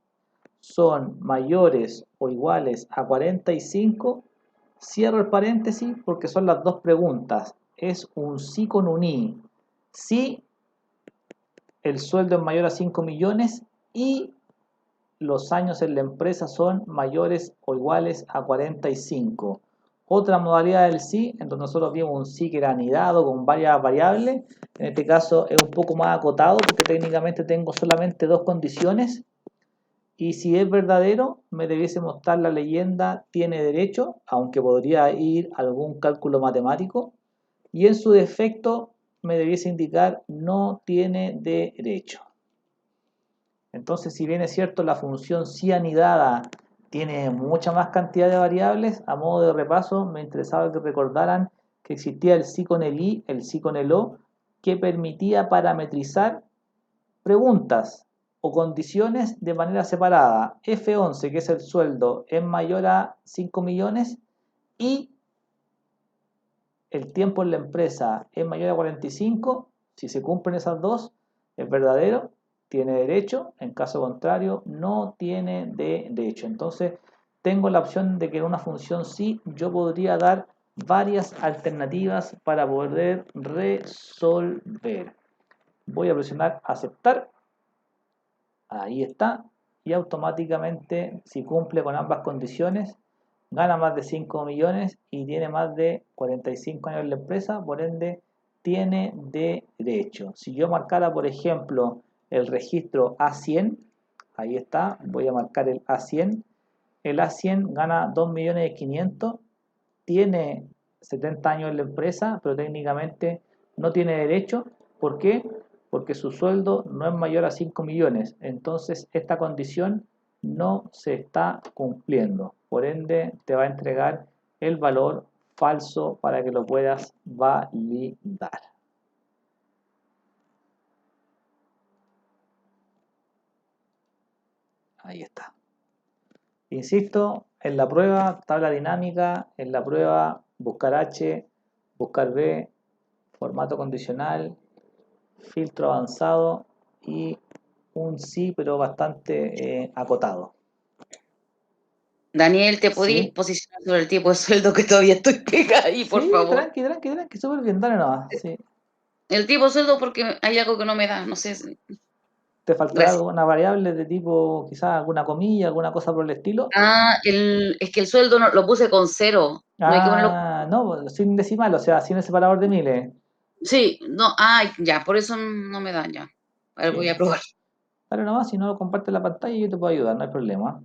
Son mayores o iguales a 45, cierro el paréntesis porque son las dos preguntas. Es un sí con un i. Si el sueldo es mayor a 5 millones y los años en la empresa son mayores o iguales a 45. Otra modalidad del sí, en donde nosotros vimos un sí que era anidado con varias variables. En este caso es un poco más acotado porque técnicamente tengo solamente dos condiciones. Y si es verdadero, me debiese mostrar la leyenda tiene derecho, aunque podría ir algún cálculo matemático. Y en su defecto, me debiese indicar no tiene derecho. Entonces, si bien es cierto, la función sí anidada tiene mucha más cantidad de variables, a modo de repaso, me interesaba que recordaran que existía el sí con el i, el sí con el o, que permitía parametrizar preguntas o condiciones de manera separada. F11, que es el sueldo, es mayor a 5 millones y el tiempo en la empresa es mayor a 45. Si se cumplen esas dos, es verdadero, tiene derecho. En caso contrario, no tiene derecho. Entonces, tengo la opción de que en una función sí yo podría dar varias alternativas para poder resolver. Voy a presionar aceptar. Ahí está. Y automáticamente, si cumple con ambas condiciones, gana más de 5 millones y tiene más de 45 años en la empresa, por ende tiene derecho. Si yo marcara, por ejemplo, el registro A100, ahí está, voy a marcar el A100. El A100 gana 2.500.000, tiene 70 años en la empresa, pero técnicamente no tiene derecho. ¿Por qué? Porque su sueldo no es mayor a 5 millones. Entonces, esta condición no se está cumpliendo. Por ende, te va a entregar el valor falso para que lo puedas validar. Ahí está. Insisto, en la prueba, tabla dinámica, en la prueba, buscar H, buscar B, formato condicional, filtro avanzado y un sí, pero bastante acotado. Daniel, ¿te podías ¿Sí? posicionar sobre el tipo de sueldo que todavía estoy pegada ahí, por Sí, favor? tranqui, súper bien, dale nomás. Sí. El tipo de sueldo porque hay algo que no me da, no sé. ¿Te faltará Gracias. alguna variable de tipo, quizás alguna comilla, alguna cosa por el estilo? Es que el sueldo lo puse con 0. No hay que ponerlo. Ah, no, sin decimal, o sea, sin el separador de miles. Sí, no, ya, por eso no me da ya. A ver, Sí. voy a probar. Dale nomás, si no comparte la pantalla yo te puedo ayudar, no hay problema.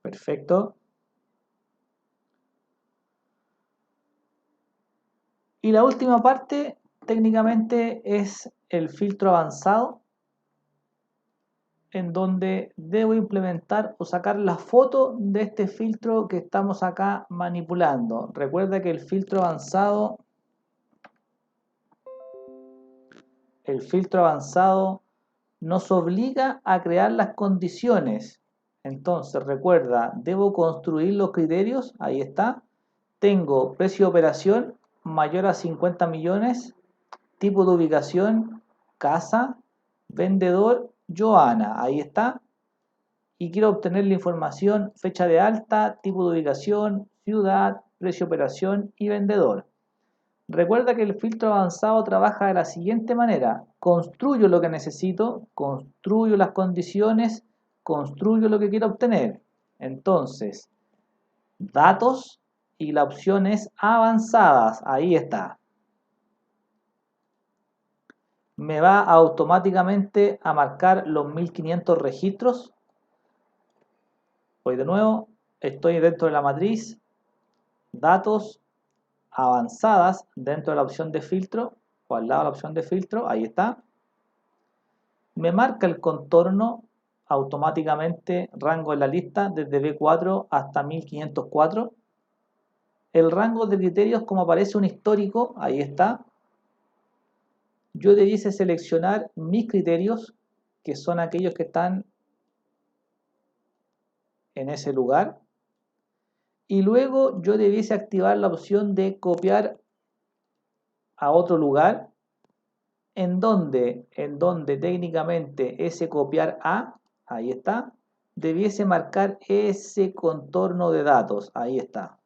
Perfecto. Y la última parte técnicamente es el filtro avanzado, en donde debo implementar o sacar la foto de este filtro que estamos acá manipulando. Recuerda que el filtro avanzado nos obliga a crear las condiciones. Entonces, recuerda, debo construir los criterios, ahí está. Tengo precio de operación mayor a 50 millones, tipo de ubicación, casa, vendedor, Joana, ahí está. Y quiero obtener la información, fecha de alta, tipo de ubicación, ciudad, precio de operación y vendedor. Recuerda que el filtro avanzado trabaja de la siguiente manera. Construyo lo que necesito, construyo las condiciones, construyo lo que quiero obtener. Entonces, datos y la opción es avanzadas. Ahí está. Me va automáticamente a marcar los 1500 registros. Voy de nuevo. Estoy dentro de la matriz. Datos avanzadas dentro de la opción de filtro o al lado de la opción de filtro. Ahí está. Me marca el contorno automáticamente, rango en la lista desde B4 hasta 1504. El rango de criterios, como aparece un histórico, ahí está. Yo debiese seleccionar mis criterios, que son aquellos que están en ese lugar. Y luego yo debiese activar la opción de copiar a otro lugar, en donde técnicamente ese copiar a, ahí está, debiese marcar ese contorno de datos, ahí está.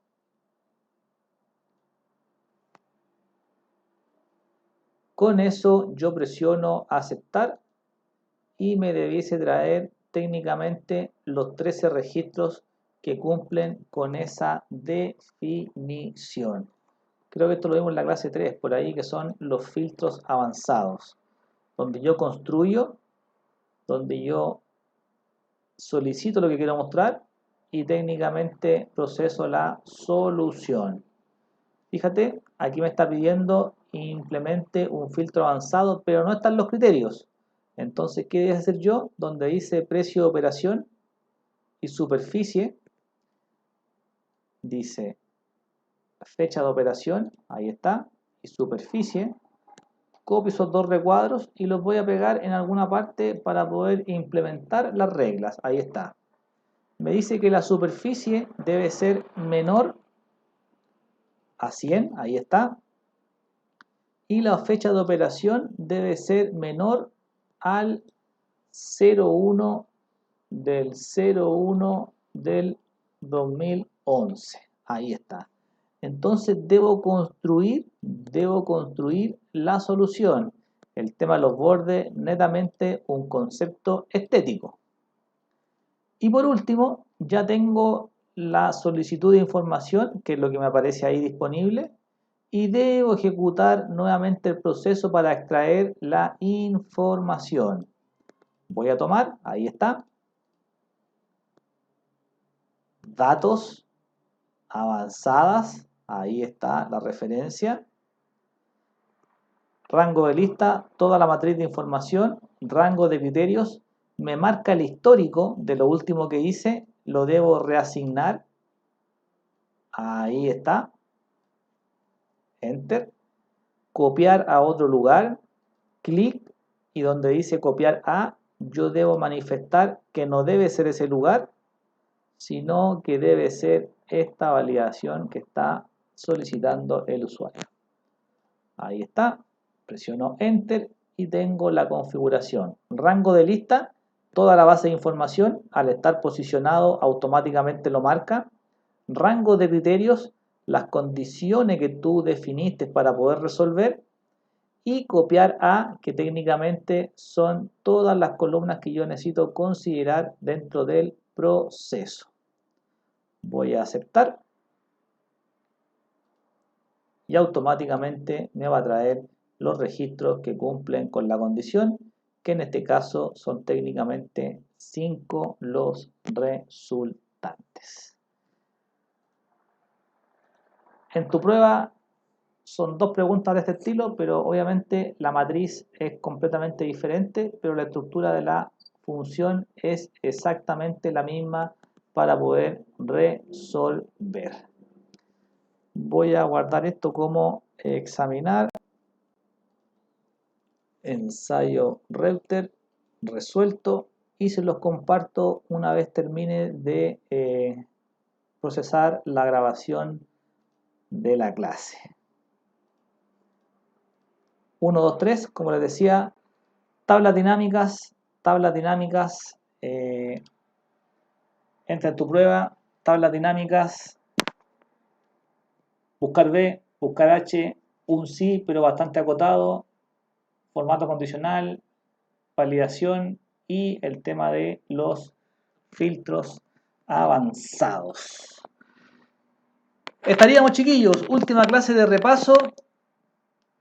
Con eso yo presiono aceptar y me debiese traer técnicamente los 13 registros que cumplen con esa definición. Creo que esto lo vimos en la clase 3, por ahí, que son los filtros avanzados, donde yo construyo, donde yo solicito lo que quiero mostrar y técnicamente proceso la solución. Fíjate, aquí me está pidiendo implemente un filtro avanzado, pero no están los criterios. Entonces, ¿qué debo hacer yo? Donde dice precio de operación y superficie, dice fecha de operación, ahí está, y superficie. Copio esos dos recuadros y los voy a pegar en alguna parte para poder implementar las reglas. Ahí está. Me dice que la superficie debe ser menor a 100, ahí está. Y la fecha de operación debe ser menor al 01 del 01 del 2011. Ahí está. Entonces debo construir la solución. El tema de los bordes, netamente un concepto estético. Y por último, ya tengo la solicitud de información, que es lo que me aparece ahí disponible, y debo ejecutar nuevamente el proceso para extraer la información. Voy a tomar, ahí está, datos avanzadas, ahí está la referencia, rango de lista, toda la matriz de información, rango de criterios, me marca el histórico de lo último que hice, lo debo reasignar, ahí está, enter, copiar a otro lugar, clic, y donde dice copiar a, yo debo manifestar que no debe ser ese lugar, sino que debe ser esta validación que está solicitando el usuario. Ahí está, presiono enter y tengo la configuración. Rango de lista, toda la base de información, al estar posicionado automáticamente lo marca. Rango de criterios, las condiciones que tú definiste para poder resolver. Y copiar a, que técnicamente son todas las columnas que yo necesito considerar dentro del proceso. Voy a aceptar y automáticamente me va a traer los registros que cumplen con la condición, que en este caso son técnicamente 5 los resultantes. En tu prueba son 2 preguntas de este estilo, pero obviamente la matriz es completamente diferente, pero la estructura de la función es exactamente la misma para poder resolver. Voy a guardar esto como examinar, ensayo Reuter, resuelto, y se los comparto una vez termine de procesar la grabación de la clase. 1, 2, 3, como les decía, tablas dinámicas, entra en tu prueba, tablas dinámicas, buscar B, buscar H, un sí, pero bastante acotado, formato condicional, validación y el tema de los filtros avanzados. Estaríamos, chiquillos, última clase de repaso.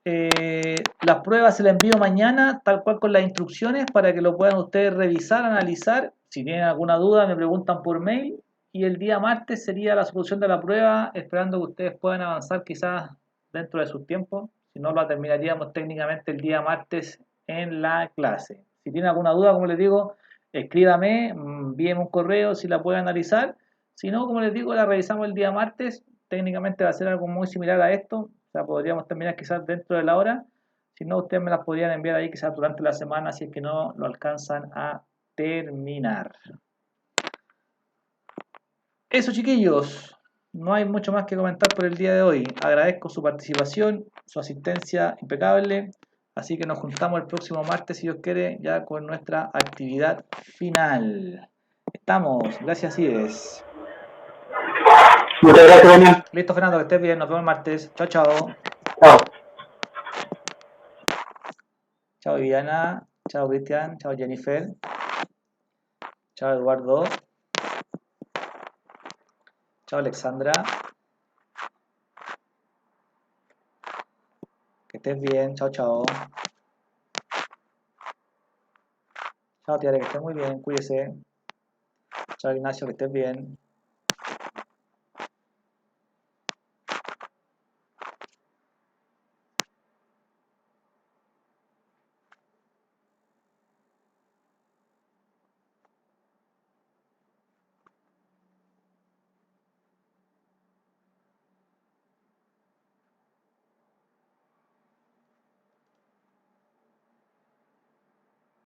Las pruebas se las envío mañana, tal cual con las instrucciones, para que lo puedan ustedes revisar, analizar. Si tienen alguna duda, me preguntan por mail. Y el día martes sería la solución de la prueba, esperando que ustedes puedan avanzar quizás dentro de sus tiempos. Si no, la terminaríamos técnicamente el día martes en la clase. Si tienen alguna duda, como les digo, escríbame, envíenme un correo si la pueden analizar. Si no, como les digo, la revisamos el día martes. Técnicamente va a ser algo muy similar a esto. O sea, podríamos terminar quizás dentro de la hora. Si no, ustedes me las podrían enviar ahí quizás durante la semana si es que no lo alcanzan a terminar. Eso, chiquillos. No hay mucho más que comentar por el día de hoy. Agradezco su participación, su asistencia impecable. Así que nos juntamos el próximo martes, si Dios quiere, ya con nuestra actividad final. Estamos. Gracias, Ides. Muchas gracias, Daniel. Listo, Fernando, que estés bien. Nos vemos el martes. Chao, chao. Chao. Chao, Viviana. Chao, Cristian. Chao, Jennifer. Chao, Eduardo. Chao, Alexandra. Que estés bien. Chao, chao. Chao, Tiare, que estés muy bien. Cuídese. Chao, Ignacio, que estés bien.